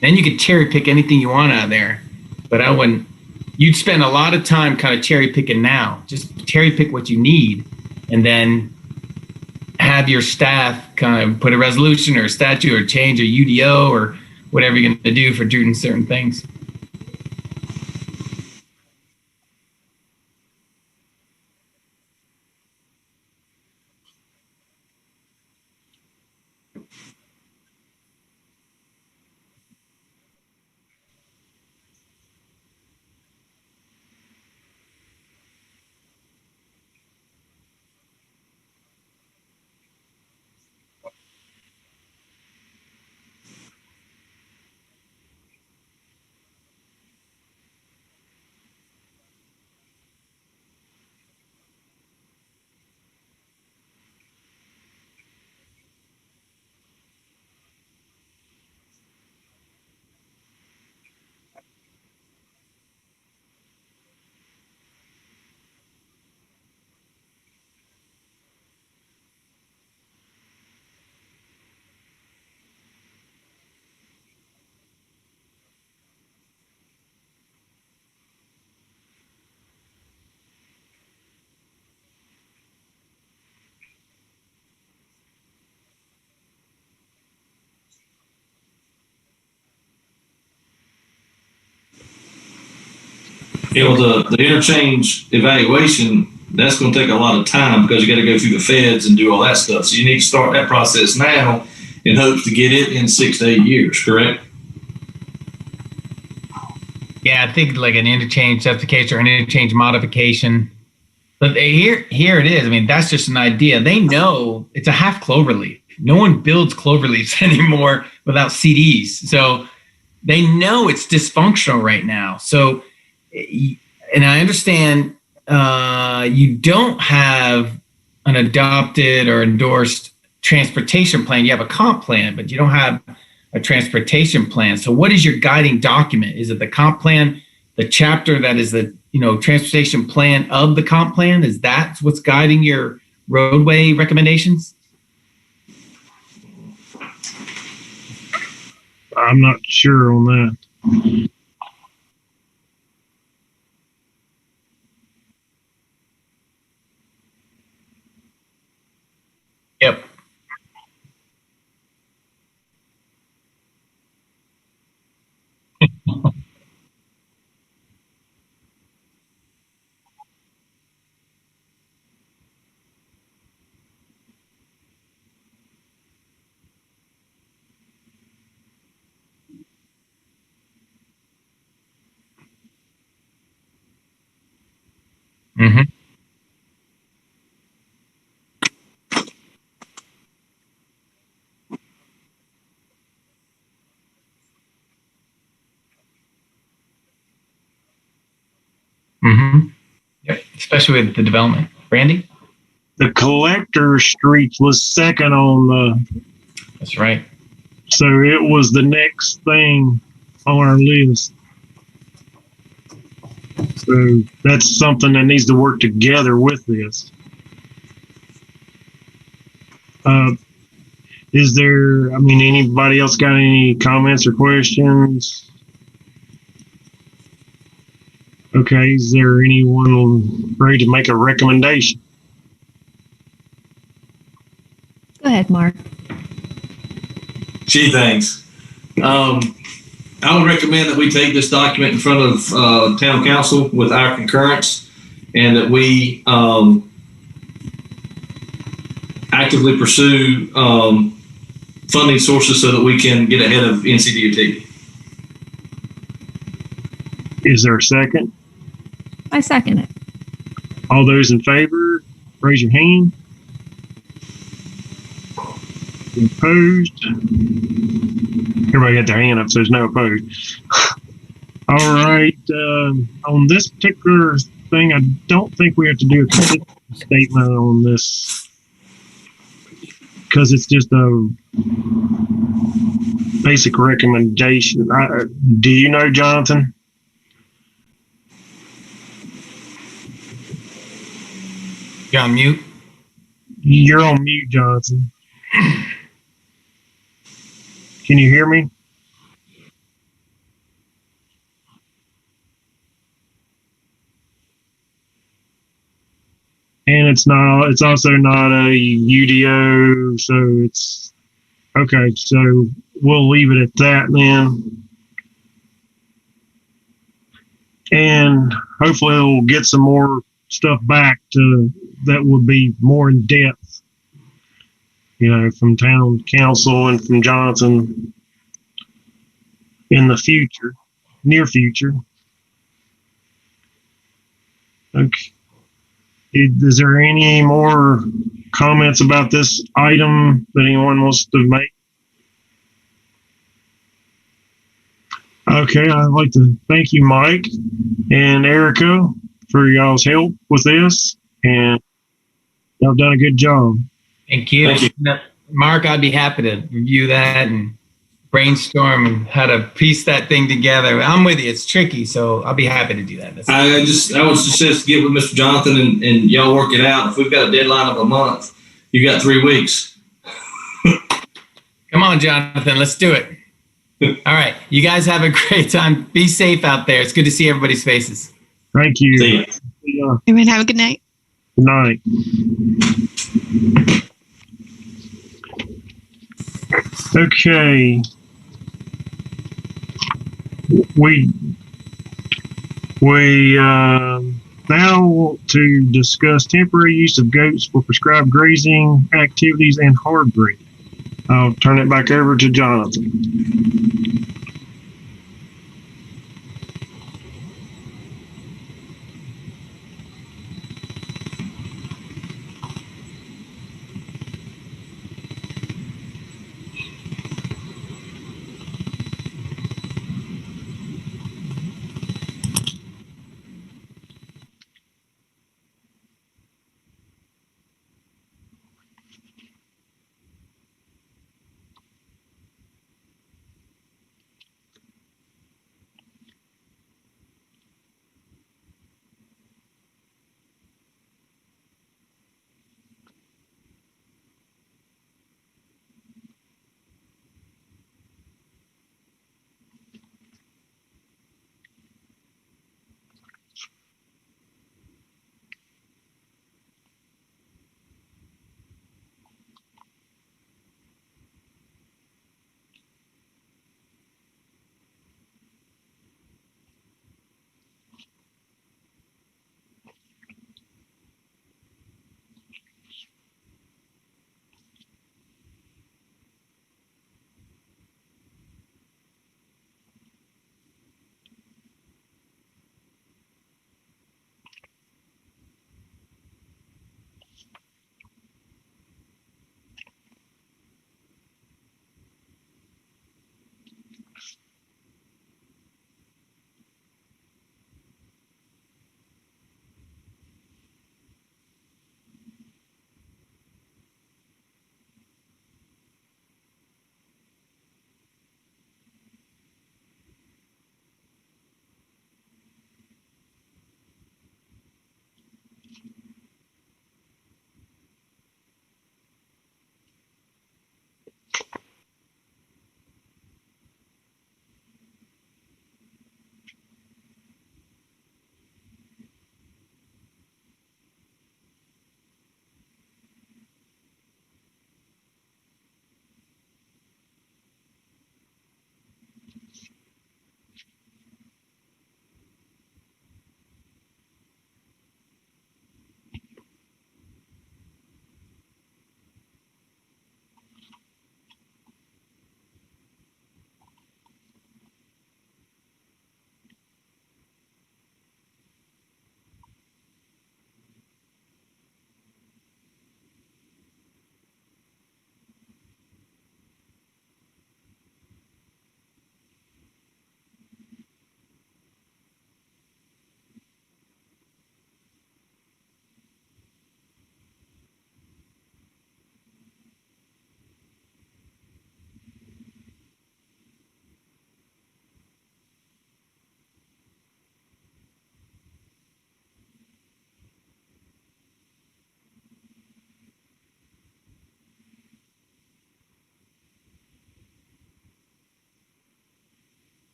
Then you could cherry pick anything you want out of there. But I wouldn't. You'd spend a lot of time kind of cherry picking now. Just cherry pick what you need, and then have your staff kind of put a resolution or a statute or change a UDO or whatever you're going to do for doing certain things. The interchange evaluation, that's going to take a lot of time because you got to go through the feds and do all that stuff. So you need to start that process now in hopes to get it in 6 to 8 years, correct? Yeah, I think like an interchange justification or an interchange modification. But here it is. I mean, that's just an idea. They know it's a half cloverleaf. No one builds cloverleafs anymore without CDs. So they know it's dysfunctional right now. So, and I understand you don't have an adopted or endorsed transportation plan. You have a comp plan, but you don't have a transportation plan. So what is your guiding document? Is it the comp plan, the chapter that is the transportation plan of the comp plan? Is that what's guiding your roadway recommendations? I'm not sure on that. Yep. Mm-hmm. Mm-hmm. Yep. Especially with the development. Randy? The collector streets was second on the, That's right. so it was the next thing on our list. So that's something that needs to work together with this. Is there, I mean, anybody else got any comments or questions? Okay, is there anyone ready to make a recommendation? Go ahead, Mark. Gee, thanks. I would recommend that we take this document in front of town council with our concurrence, and that we actively pursue funding sources so that we can get ahead of NCDOT. Is there a second? I second it. All those in favor, raise your hand. Opposed? Everybody got their hand up, so there's no opposed. All right. On this particular thing, I don't think we have to do a statement on this because it's just a basic recommendation. Do you know, Jonathan? You're on mute. You're on mute, Jonathan. Can you hear me? And it's also not a UDO, so it's okay. So we'll leave it at that then. And hopefully we'll get some more stuff back to that would be more in depth, from town council and from Jonathan in the future, near future. Okay. Is there any more comments about this item that anyone wants to make? Okay, I'd like to thank you, Mike and Erica, for y'all's help with this, and y'all done a good job. Thank you. Thank you. Mark, I'd be happy to review that and brainstorm and how to piece that thing together. I'm with you. It's tricky, so I'll be happy to do that. I would suggest get with Mr. Jonathan and y'all work it out. If we've got a deadline of a month, you got 3 weeks. Come on, Jonathan, let's do it. All right. You guys have a great time. Be safe out there. It's good to see everybody's faces. Thank you. See ya. Everyone have a good night. Good night. Okay. We now want to discuss temporary use of goats for prescribed grazing activities and hard breeding. I'll turn it back over to Jonathan.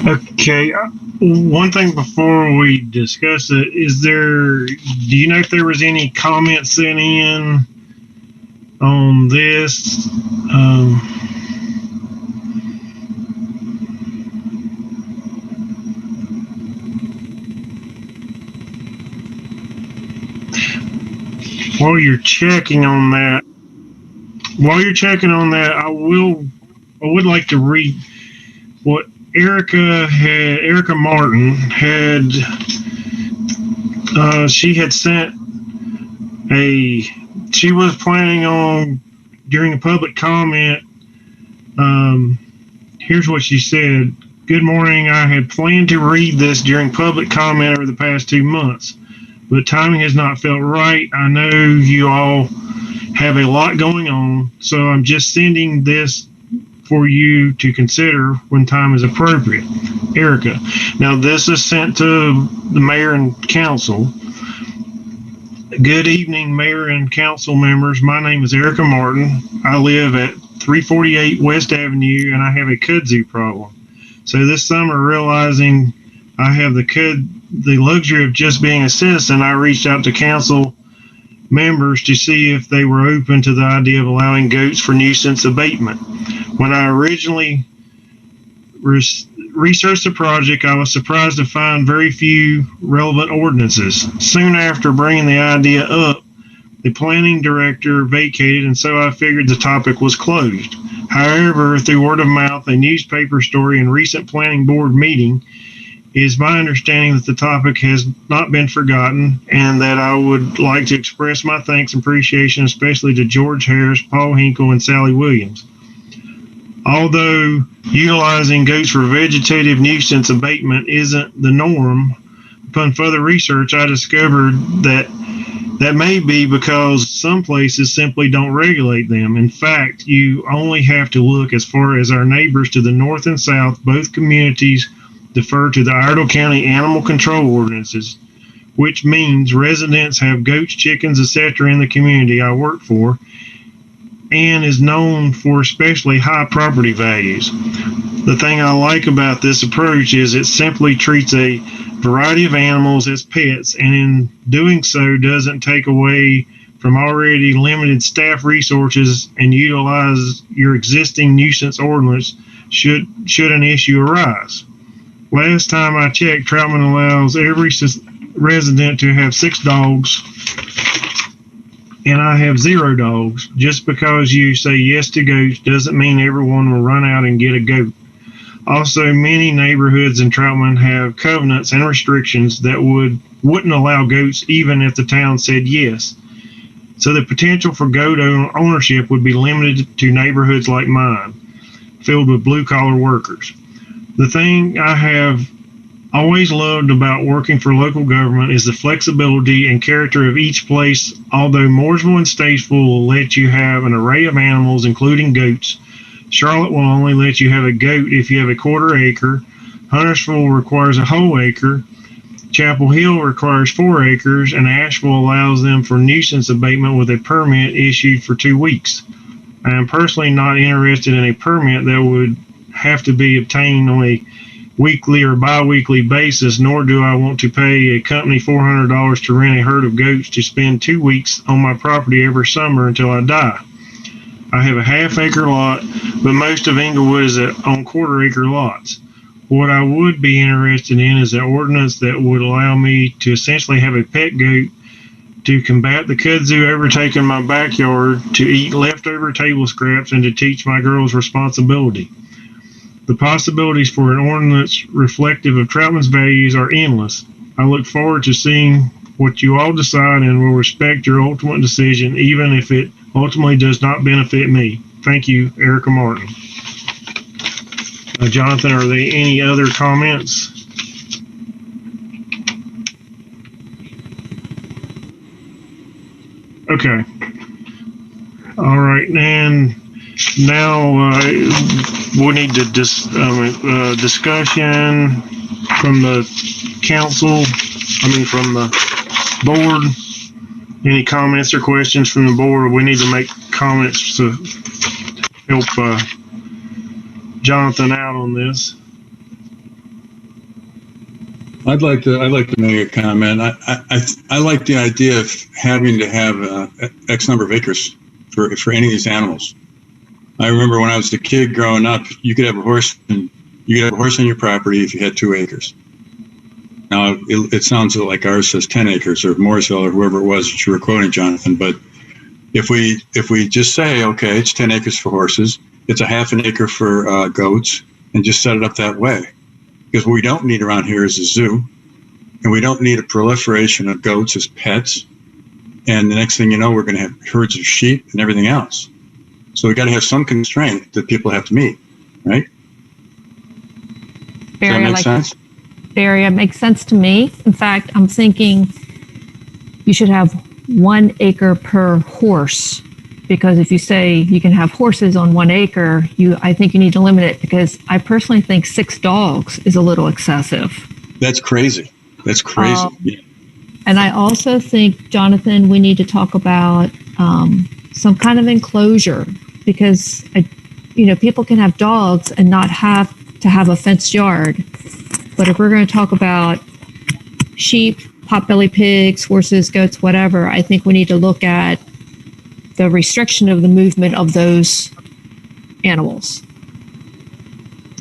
Okay. One thing before we discuss it, do you know if there was any comments sent in on this? While you're checking on that, I would like to read what Erica Martin had. She had sent she was planning on during a public comment. Here's what she said. Good morning. I had planned to read this during public comment over the past 2 months, but timing has not felt right. I know you all have a lot going on, so I'm just sending this for you to consider when time is appropriate. Erica. Now, this is sent to the mayor and council. Good evening, mayor and council members. My name is Erica Martin. I live at 348 West Avenue, and I have a kudzu problem. So this summer, realizing I have the luxury of just being a citizen, I reached out to council members to see if they were open to the idea of allowing goats for nuisance abatement. When I originally researched the project, I was surprised to find very few relevant ordinances. Soon after bringing the idea up, the planning director vacated, and so I figured the topic was closed. However, through word of mouth, a newspaper story, and recent planning board meeting, is my understanding that the topic has not been forgotten, and that I would like to express my thanks and appreciation, especially to George Harris, Paul Hinkle, and Sally Williams. Although utilizing goats for vegetative nuisance abatement isn't the norm, upon further research, I discovered that may be because some places simply don't regulate them. In fact, you only have to look as far as our neighbors to the north and south. Both communities defer to the Iredell County Animal Control Ordinances, which means residents have goats, chickens, etc. in the community I work for, and is known for especially high property values. The thing I like about this approach is it simply treats a variety of animals as pets, and in doing so doesn't take away from already limited staff resources and utilize your existing nuisance ordinance should an issue arise. Last time I checked, Troutman allows every resident to have 6 dogs, and I have 0 dogs. Just because you say yes to goats doesn't mean everyone will run out and get a goat. Also, many neighborhoods in Troutman have covenants and restrictions that wouldn't allow goats even if the town said yes. So the potential for goat ownership would be limited to neighborhoods like mine, filled with blue-collar workers. The thing I have always loved about working for local government is the flexibility and character of each place. Although Mooresville and Statesville will let you have an array of animals, including goats, Charlotte will only let you have a goat if you have a 1/4 acre. Huntersville requires a whole acre. Chapel Hill requires 4 acres, and Asheville allows them for nuisance abatement with a permit issued for 2 weeks. I am personally not interested in a permit that would have to be obtained on a weekly or bi-weekly basis, nor do I want to pay a company $400 to rent a herd of goats to spend 2 weeks on my property every summer until I die. I have a 1/2 acre lot, but most of Englewood is on 1/4 acre lots. What I would be interested in is an ordinance that would allow me to essentially have a pet goat to combat the kudzu overtaking my backyard, to eat leftover table scraps, and to teach my girls responsibility. The possibilities for an ordinance reflective of Troutman's values are endless. I look forward to seeing what you all decide and will respect your ultimate decision, even if it ultimately does not benefit me. Thank you, Erica Martin. Jonathan, are there any other comments? Okay. All right, and now we need to discussion from the council. From the board. Any comments or questions from the board? We need to make comments to help Jonathan out on this. I'd like to make a comment. I like the idea of having to have X number of acres for any of these animals. I remember when I was a kid growing up, you could have a horse on your property if you had 2 acres. Now it sounds like ours says 10 acres, or Mooresville, or whoever it was that you were quoting, Jonathan. But if we just say, okay, it's 10 acres for horses, it's a half an acre for goats, and just set it up that way. Because what we don't need around here is a zoo, and we don't need a proliferation of goats as pets. And the next thing you know, we're going to have herds of sheep and everything else. So we got to have some constraint that people have to meet, right? Does that make sense? Barry, it makes sense to me. In fact, I'm thinking you should have 1 acre per horse, because if you say you can have horses on 1 acre, I think you need to limit it, because I personally think 6 dogs is a little excessive. That's crazy. That's crazy. Yeah. And I also think, Jonathan, we need to talk about some kind of enclosure, because people can have dogs and not have to have a fenced yard. But if we're going to talk about sheep, potbelly pigs, horses, goats, whatever, I think we need to look at the restriction of the movement of those animals.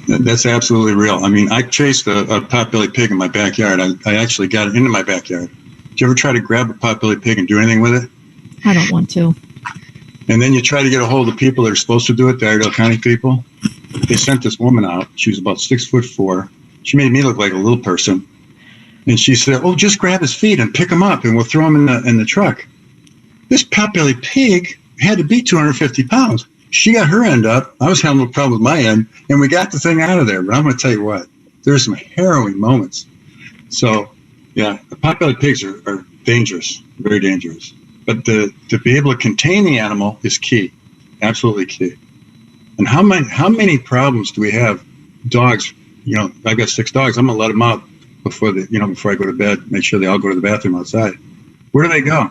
That's absolutely real. I mean, I chased a potbelly pig in my backyard. I actually got it into my backyard. Did you ever try to grab a potbelly pig and do anything with it? I don't want to. And then you try to get a hold of people that are supposed to do it, the Iredell County people. They sent this woman out. She was about 6'4". She made me look like a little person. And she said, "Oh, just grab his feet and pick him up, and we'll throw him in the truck." This potbelly pig had to be 250 pounds. She got her end up. I was having a little problem with my end, and we got the thing out of there. But I'm going to tell you what, there's some harrowing moments. So, yeah, the potbelly pigs are dangerous, very dangerous. But to be able to contain the animal is key, absolutely key. And how many problems do we have? Dogs, I've got 6 dogs. I'm going to let them out before I go to bed. Make sure they all go to the bathroom outside. Where do they go?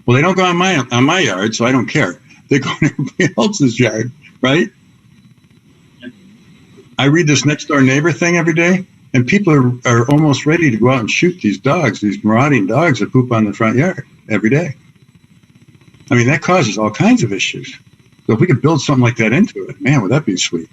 Well, they don't go on my yard, so I don't care. They go in everybody else's yard, right? I read this next door neighbor thing every day, and people are almost ready to go out and shoot these dogs, these marauding dogs that poop on the front yard every day. I mean, that causes all kinds of issues. So if we could build something like that into it, man, would that be sweet?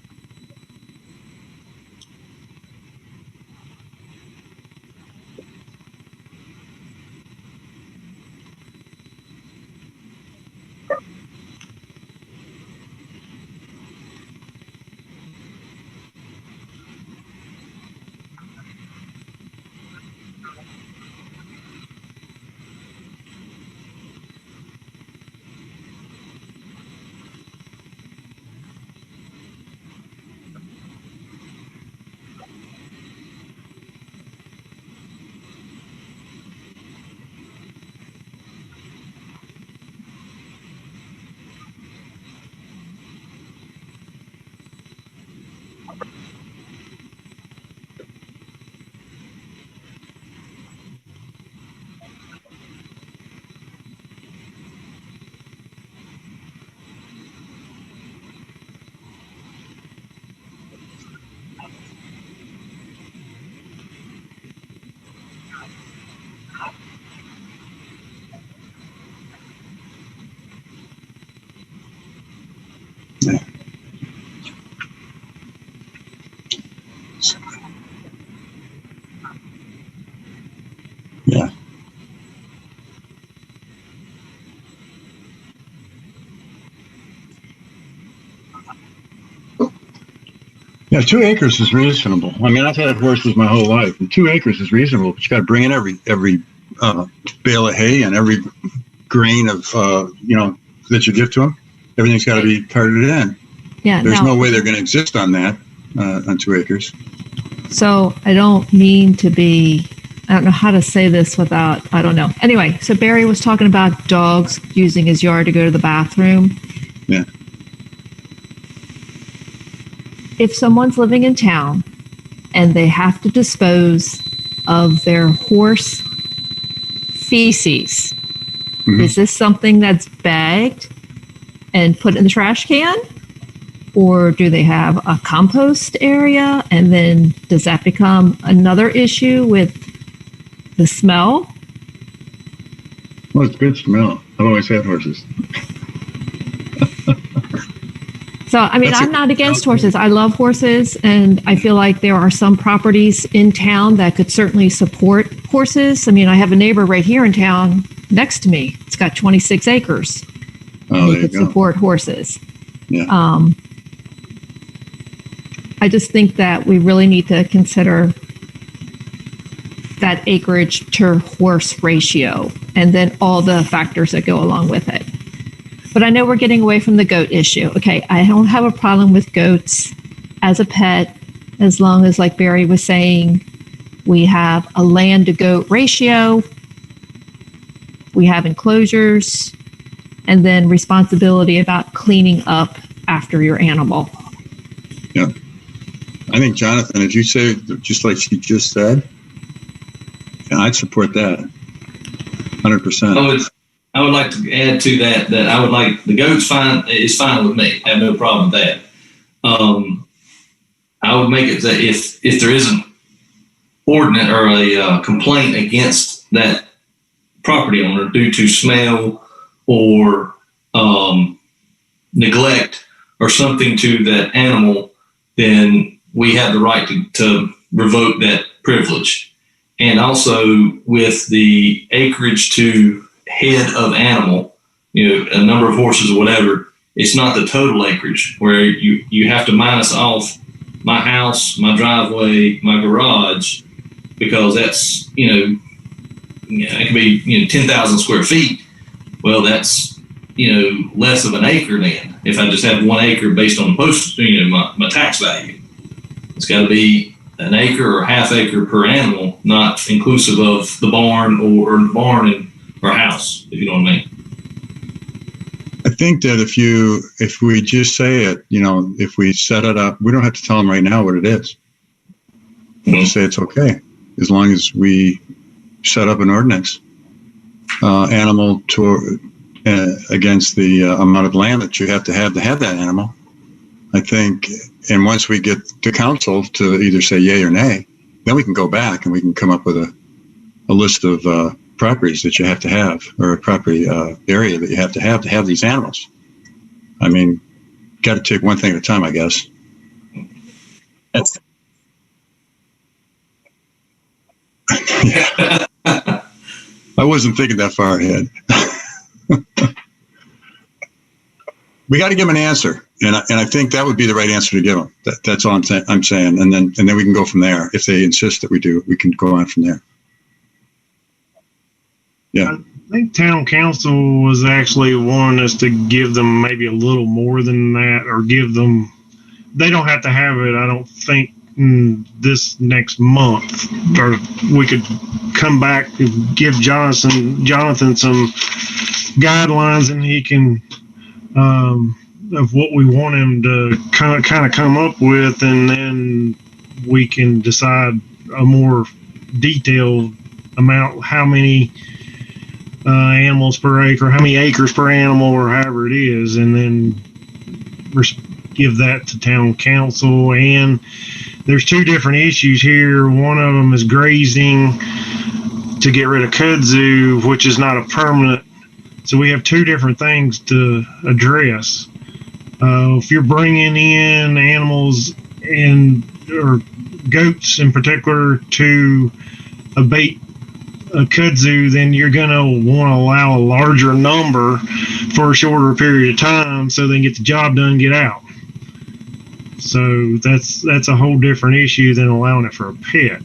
Yeah. Yeah. Yeah, 2 acres is reasonable. I mean, I've had horses my whole life, and 2 acres is reasonable. But you got to bring in every bale of hay and every grain of that you give to them. Everything's got to be carted in. Yeah. There's no way they're going to exist on that on 2 acres. So I don't mean to be. I don't know how to say this without. I don't know. Anyway, so Barry was talking about dogs using his yard to go to the bathroom. Yeah. If someone's living in town and they have to dispose of their horse feces, is this something that's bagged and put in the trash can? or do they have a compost area? And then does that become another issue with the smell? Well, it's good smell. I've always had horses. So, I mean, I'm not against horses. I love horses, and I feel like there are some properties in town that could certainly support horses. I mean, I have a neighbor right here in town next to me. It's got 26 acres. Oh, They could support horses. Yeah. I just think that we really need to consider that acreage to horse ratio and then all the factors that go along with it. But I know we're getting away from the goat issue. Okay, I don't have a problem with goats as a pet as long as, like Barry was saying, we have a land to goat ratio, we have enclosures, and then responsibility about cleaning up after your animal. Yeah. I think, Jonathan, if you say, just like she just said, yeah, I'd support that 100%. I would like to add to that I would like the goats is fine with me. I have no problem with that. I would make it that if there is an ordinance or a complaint against that property owner due to smell or neglect or something to that animal, then we have the right to revoke that privilege. And also with the acreage to head of animal, a number of horses or whatever, it's not the total acreage where you have to minus off my house, my driveway, my garage, because that's, it could be, 10,000 square feet. Well, that's, less of an acre then. If I just have 1 acre based on my tax value, it's got to be an acre or half acre per animal, not inclusive of the barn or the barn or house, if you know what I mean. I think that if we just say it, if we set it up, we don't have to tell them right now what it is. We'll just say it's okay, as long as we set up an ordinance, animal against the amount of land that you have to have that animal. I think, and once we get to council to either say yay or nay, then we can go back and we can come up with a list of properties that you have to have, or a property area that you have to have these animals. I mean, got to take one thing at a time, I guess. I wasn't thinking that far ahead. We got to give them an answer, and I think that would be the right answer to give them. That's all I'm saying, and then we can go from there. If they insist that we do, we can go on from there. Yeah. I think town council was actually wanting us to give them maybe a little more than that, or give them. They don't have to have it, I don't think, this next month, or we could come back and give Jonathan some guidelines, and he can of what we want him to kind of come up with, and then we can decide a more detailed amount, how many animals per acre, how many acres per animal, or however it is, and then give that to town council. And there's 2 different issues here. One of them is grazing to get rid of kudzu, which is not a permanent. So we have 2 different things to address. If you're bringing in animals or goats in particular to abate a kudzu, then you're going to want to allow a larger number for a shorter period of time so they can get the job done and get out. So that's a whole different issue than allowing it for a pet.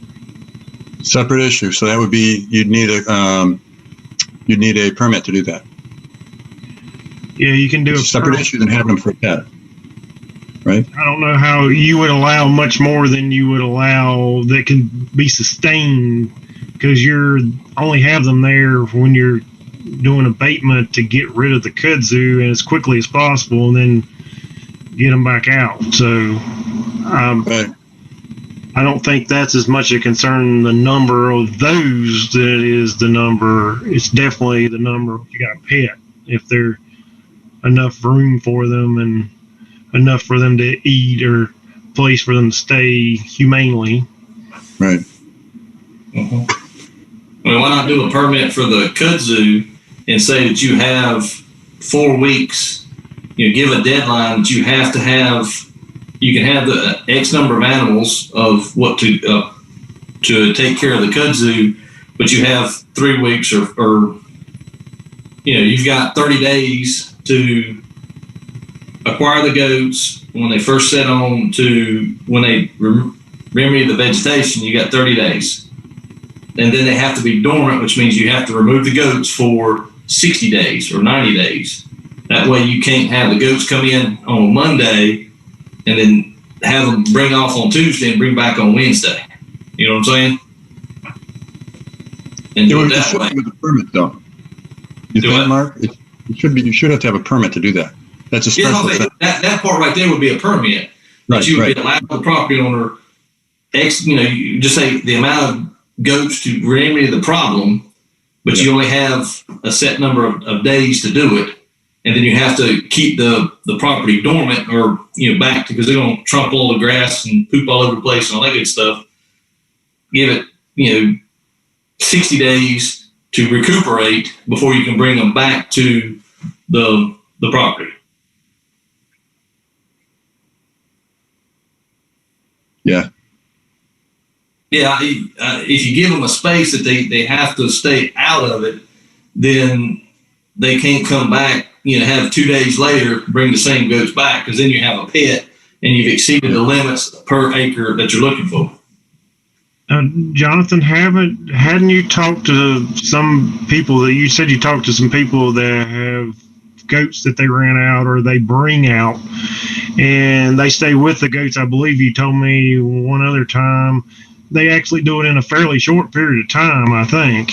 Separate issue. So that would be you'd need a permit to do that. Yeah, you can do it's a separate issue than having them for a pet, right? I don't know how you would allow much more than you would allow that can be sustained, because you're only have them there when you're doing abatement to get rid of the kudzu and as quickly as possible, and then get them back out. So Right. I don't think that's as much a concern, the number of those, that it is the number. It's definitely the number if you got a pet, if there's enough room for them. And enough for them to eat or place for them to stay humanely. Right. I mean, why not do a permit for the kudzu and say that you have 4 weeks? Give a deadline that you have to have. You can have the X number of animals of what to take care of the kudzu, but you have 3 weeks or you've got 30 days to acquire the goats when they first set on to when they remedy the vegetation. You got 30 days, and then they have to be dormant, which means you have to remove the goats for 60 days or 90 days. That way you can't have the goats come in on Monday and then have them bring off on Tuesday and bring back on Wednesday. You know what I'm saying? And do it that way. With a permit, though. You think, Mark? It should be. You should have to have a permit to do that. That's a special thing. That part right there would be a permit. But you would be allowed the property owner X. You just say the amount of goats to remedy the problem, but you only have a set number of days to do it. And then you have to keep the property dormant or back because they're going to trample all the grass and poop all over the place and all that good stuff. Give it 60 days to recuperate before you can bring them back to the property. Yeah. Yeah. If you give them a space that they have to stay out of it, then they can't come back. Have 2 days later, bring the same goats back because then you have a pet and you've exceeded the limits per acre that you're looking for. Jonathan, hadn't you talked to some people that you said you talked to some people that have goats that they rent out or they bring out and they stay with the goats? I believe you told me one other time they actually do it in a fairly short period of time, I think.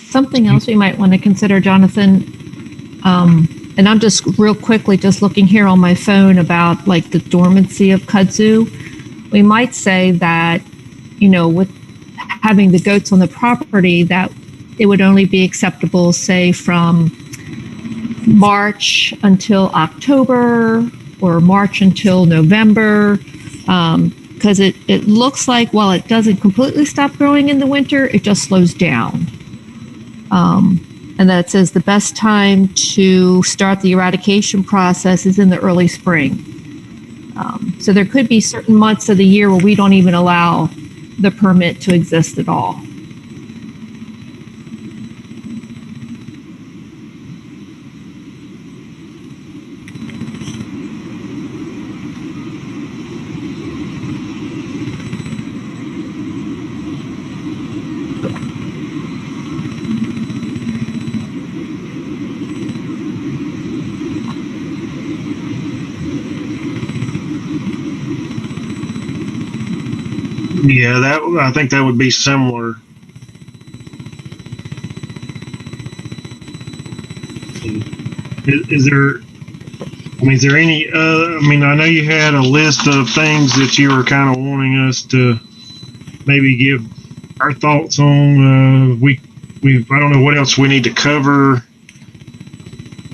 Something else we might want to consider, Jonathan, and I'm just real quickly just looking here on my phone about like the dormancy of kudzu. We might say that, with having the goats on the property, that it would only be acceptable, say, from March until October or March until November, because it looks like while it doesn't completely stop growing in the winter, it just slows down. And that it says the best time to start the eradication process is in the early spring. So there could be certain months of the year where we don't even allow the permit to exist at all. Yeah, I think that would be similar. Is there any? I know you had a list of things that you were kind of wanting us to maybe give our thoughts on. I don't know what else we need to cover.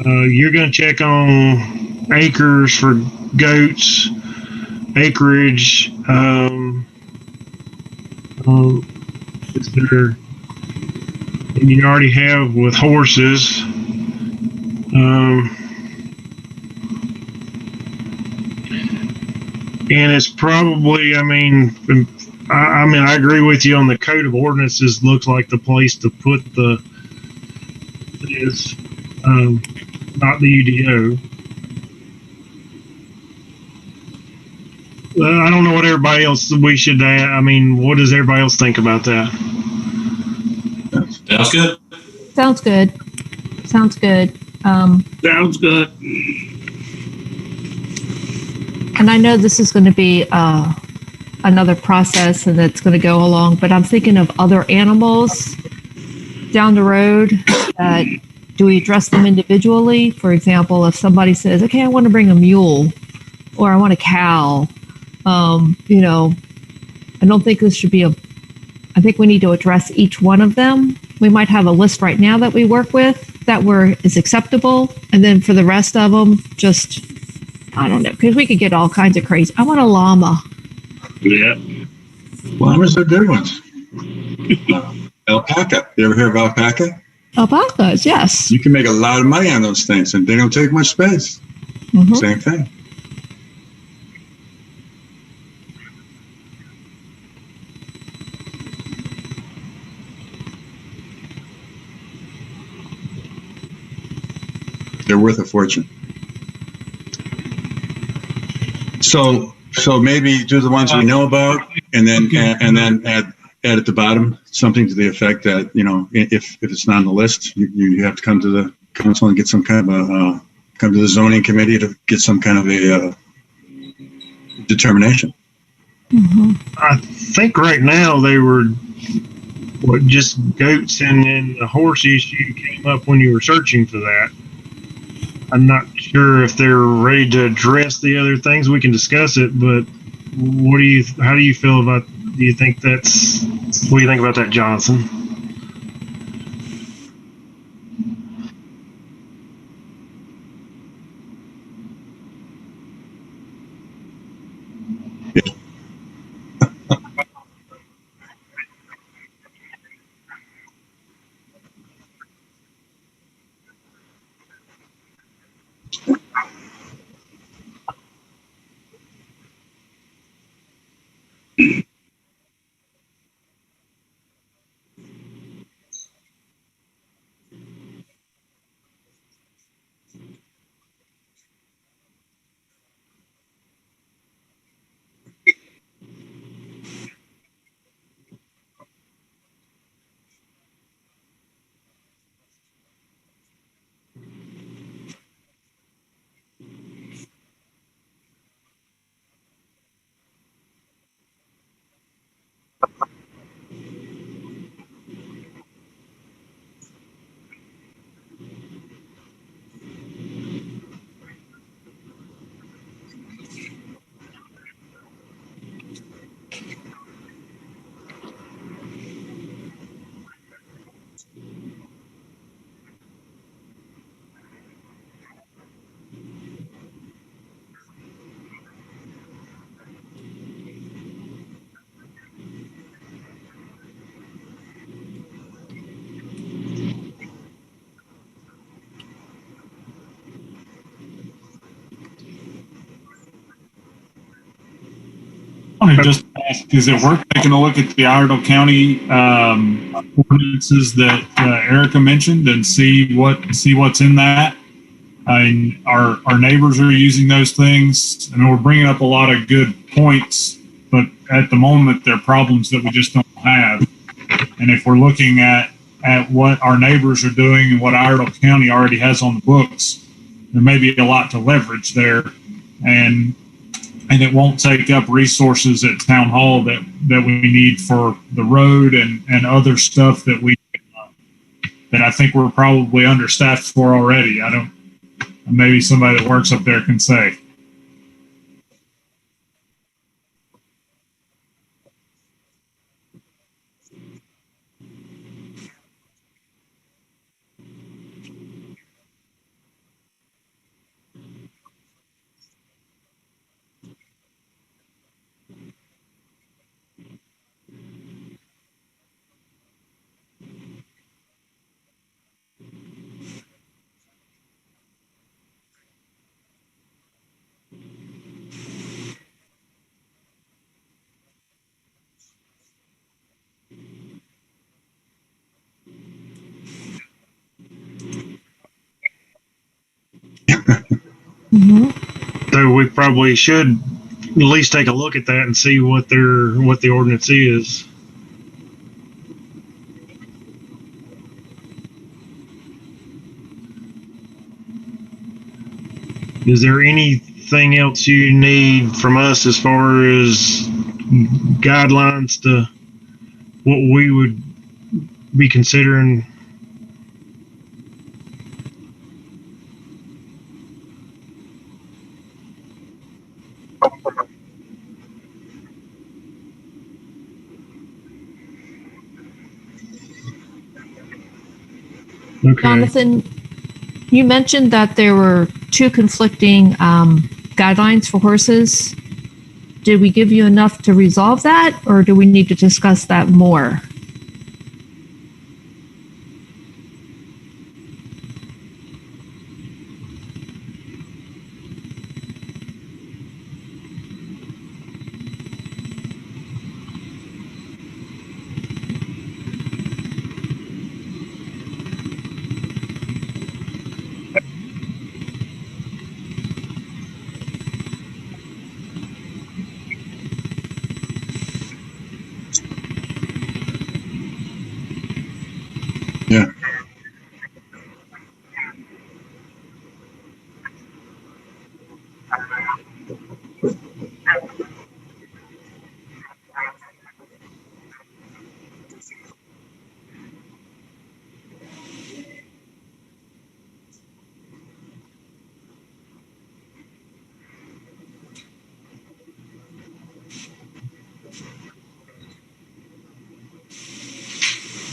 You're going to check on acres for goats, acreage. Is there? And you already have with horses. And it's probably, I agree with you on the code of ordinances. Looks like the place to put the is not the UDO. I don't know what everybody else we should. What does everybody else think about that? Sounds good. Sounds good. Sounds good. Sounds good. And I know this is going to be another process and that's going to go along, but I'm thinking of other animals down the road. Do we address them individually? For example, if somebody says, okay, I want to bring a mule or I want a cow, I don't think this should be I think we need to address each one of them. We might have a list right now that we work with that is acceptable. And then for the rest of them, just, I don't know, because we could get all kinds of crazy. I want a llama. Yeah. Llamas are good ones. Alpaca. You ever hear of alpaca? Alpacas, yes. You can make a lot of money on those things, and they don't take much space. Mm-hmm. Same thing. They're worth a fortune. So maybe do the ones we know about, and then add at the bottom something to the effect that if it's not on the list, you have to come to the council and get some kind of come to the zoning committee to get some kind of a determination. Mm-hmm. I think right now they were just goats, and then the horse issue came up when you were searching for that. I'm not sure if they're ready to address the other things. We can discuss it, but how do you feel about, what do you think about that, Johnson? I want to just ask, is it worth taking a look at the Iredell County ordinances that Erica mentioned and see what's in that? I mean, our neighbors are using those things, and we're bringing up a lot of good points, but at the moment they're problems that we just don't have. And if we're looking at what our neighbors are doing and what Iredell County already has on the books, there may be a lot to leverage there, and it won't take up resources at town hall that we need for the road and other stuff that I think we're probably understaffed for already. Maybe somebody that works up there can say. we probably should at least take a look at that and see what the ordinance is. Is there anything else you need from us as far as guidelines to what we would be considering? Okay. Jonathan, you mentioned that there were two conflicting guidelines for horses. Did we give you enough to resolve that, or do we need to discuss that more? Yeah.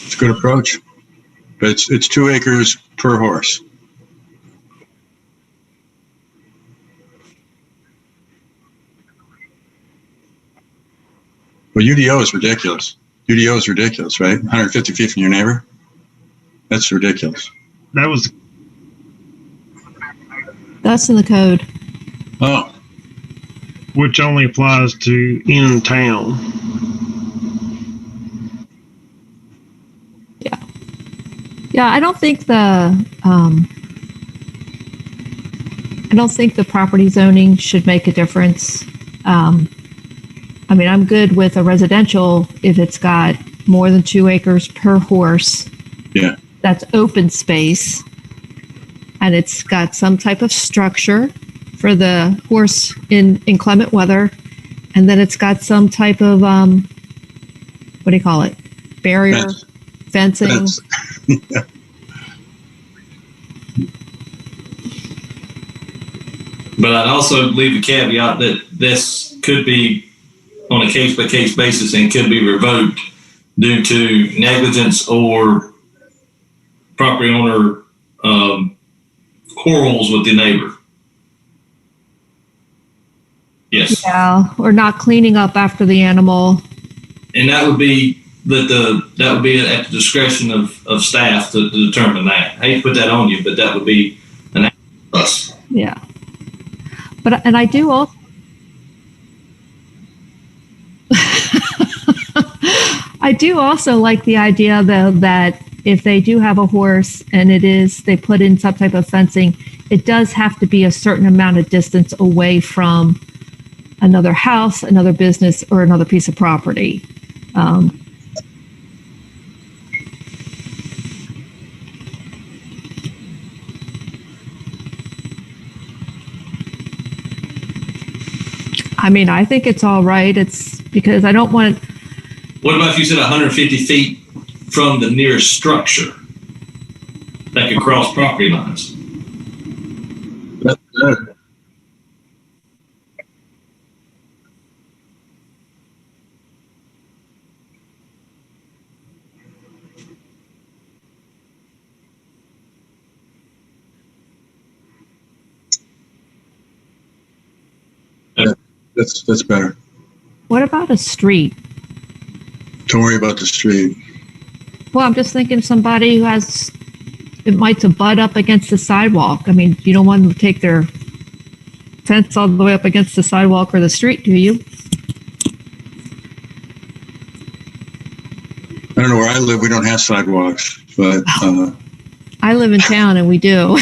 It's a good approach. But it's 2 acres per horse. Well, UDO is ridiculous. UDO is ridiculous, right? 150 feet from your neighbor? That's ridiculous. That's in the code. Oh. Which only applies to in town. Yeah, I don't think the property zoning should make a difference. I mean, I'm good with a residential if it's got more than 2 acres per horse. Yeah. That's open space, and it's got some type of structure for the horse in inclement weather, and then it's got some type of what do you call it? Barrier, fencing. Yeah. But I'd also leave a caveat that this could be on a case-by-case basis and could be revoked due to negligence or property owner quarrels with the neighbor. Yes. Yeah, or not cleaning up after the animal. And that would be at the discretion of staff to determine that. I hate to put that on you, but that would be an act of us. Yeah. And I do also I do also like the idea though that if they do have a horse and they put in some type of fencing, it does have to be a certain amount of distance away from another house, another business, or another piece of property. I mean, I think it's all right. It's because I don't want. What about if you said 150 feet from the nearest structure that could cross property lines? That's good. That's better. What about a street? Don't worry about the street. Well, I'm just thinking somebody who it might butt up against the sidewalk. I mean, you don't want them to take their fence all the way up against the sidewalk or the street, do you? I don't know where I live. We don't have sidewalks, but I live in town and we do.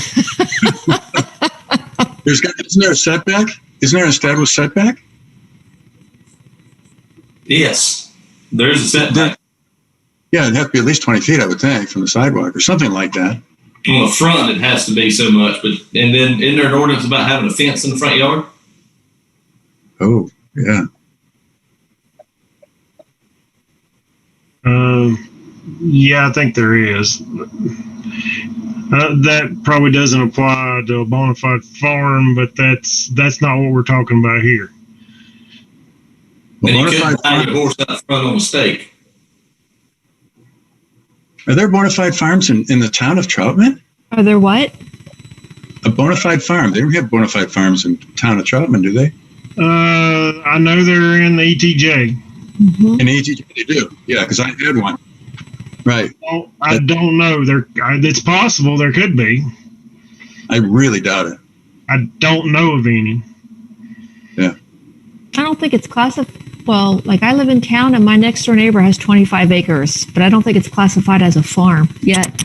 isn't there a setback? isn't there an established setback? Yes, there's a setback. Yeah, it'd have to be at least 20 feet, I would think, from the sidewalk or something like that. On the front, it has to be so much, and then isn't there an ordinance about having a fence in the front yard? Oh, yeah. Yeah, I think there is. That probably doesn't apply to a bona fide farm, but that's not what we're talking about here. And you Bona couldn't fide tie your farm- horse out front on a stake. Are there bona fide farms in the town of Troutman? Are there what? A bona fide farm. They don't have bona fide farms in the town of Troutman, do they? I know they're in the ETJ. Mhm. In ETJ, they do. Yeah, because I had one. Right. Well, I don't know. It's possible there could be. I really doubt it. I don't know of any. I don't think it's classified. Well, like I live in town and my next door neighbor has 25 acres, but I don't think it's classified as a farm yet.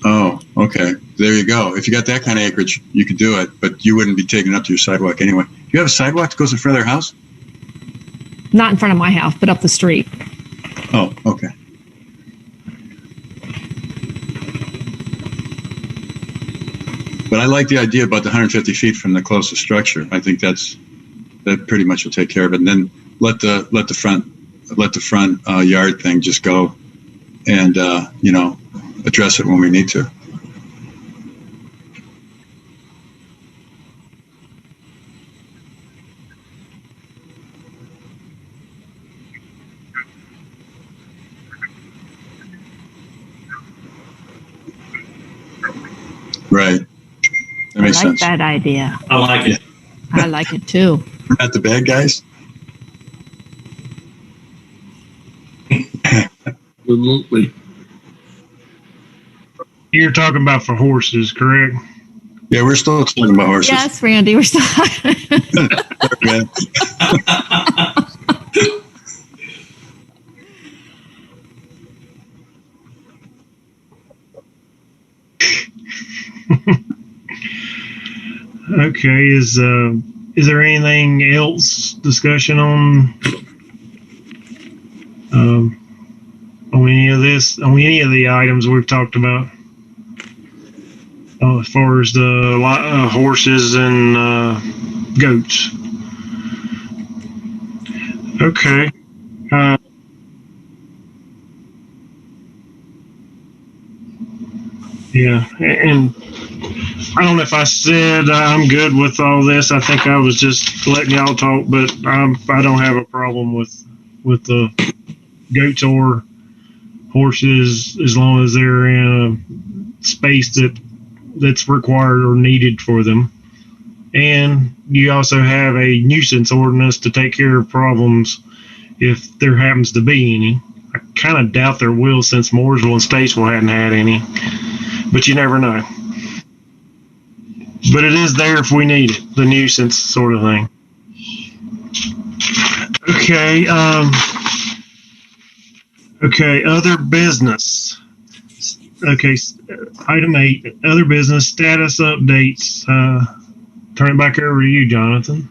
Oh, okay. There you go. If you got that kind of acreage, you could do it, but you wouldn't be taking it up to your sidewalk anyway. Do you have a sidewalk that goes in front of their house? Not in front of my house, but up the street. Oh, okay. But I like the idea about the 150 feet from the closest structure. I think that pretty much will take care of it. And then let the front yard thing just go, and address it when we need to. Right. That makes I like sense. that idea. I like it. I like it too. We're not the bad guys. Absolutely. You're talking about for horses, correct? Yeah, we're still talking about horses. Yes, Randy, we're still. Okay. Okay. Is there anything else discussion on any of this, on any of the items we've talked about? As far as the horses and goats. Okay. Yeah, and I don't know if I said I'm good with all this. I think I was just letting y'all talk, but I don't have a problem with the goats or horses as long as they're in a space that's required or needed for them. And you also have a nuisance ordinance to take care of problems if there happens to be any. I kind of doubt there will, since Mooresville and Statesville hadn't had any, but you never know. But it is there if we need it, the nuisance sort of thing. Okay. Okay, other business. Okay, item 8, other business status updates. Turn it back over to you, Jonathan.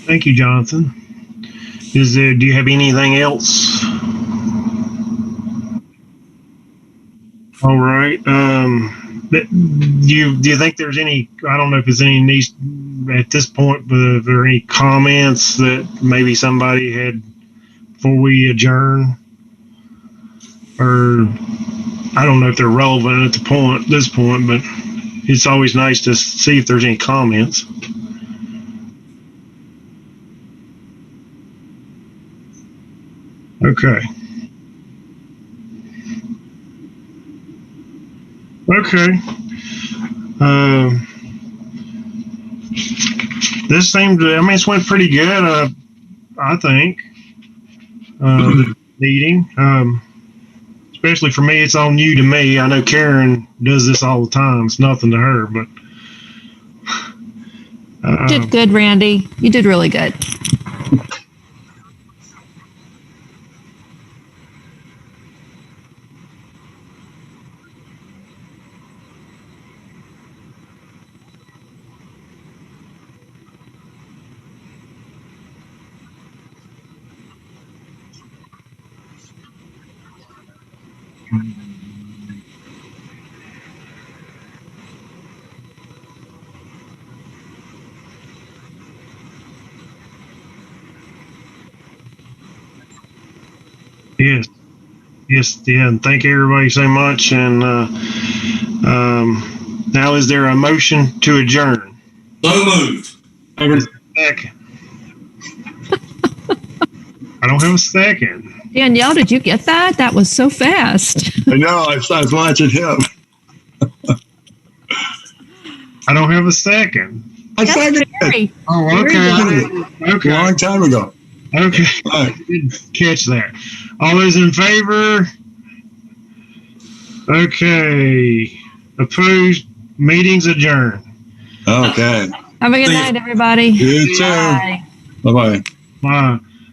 Thank you, Jonathan. Do you have anything else? All right. Do you think there's any? I don't know if there's any needs at this point, but are there any comments that maybe somebody had before we adjourn, or I don't know if they're relevant at this point, but it's always nice to see if there's any comments. Okay. Okay. This seemed to, I mean, it's went pretty good, I think. Meeting. Especially for me, it's all new to me. I know Karen does this all the time. It's nothing to her, but. You did good, Randy. You did really good. Yes. Yes. Yeah. And thank everybody so much. And now, is there a motion to adjourn? So moved. Second. I don't have a second. Danielle, did you get that? That was so fast. I know. I was watching him. I don't have a second. I seconded it Very, Oh, okay. a Okay. long time ago. Okay. All right. I didn't catch that. All those in favor? Okay. Opposed? Meeting's adjourned. Okay. have a good night, everybody. You too. Bye. Bye-bye. Bye.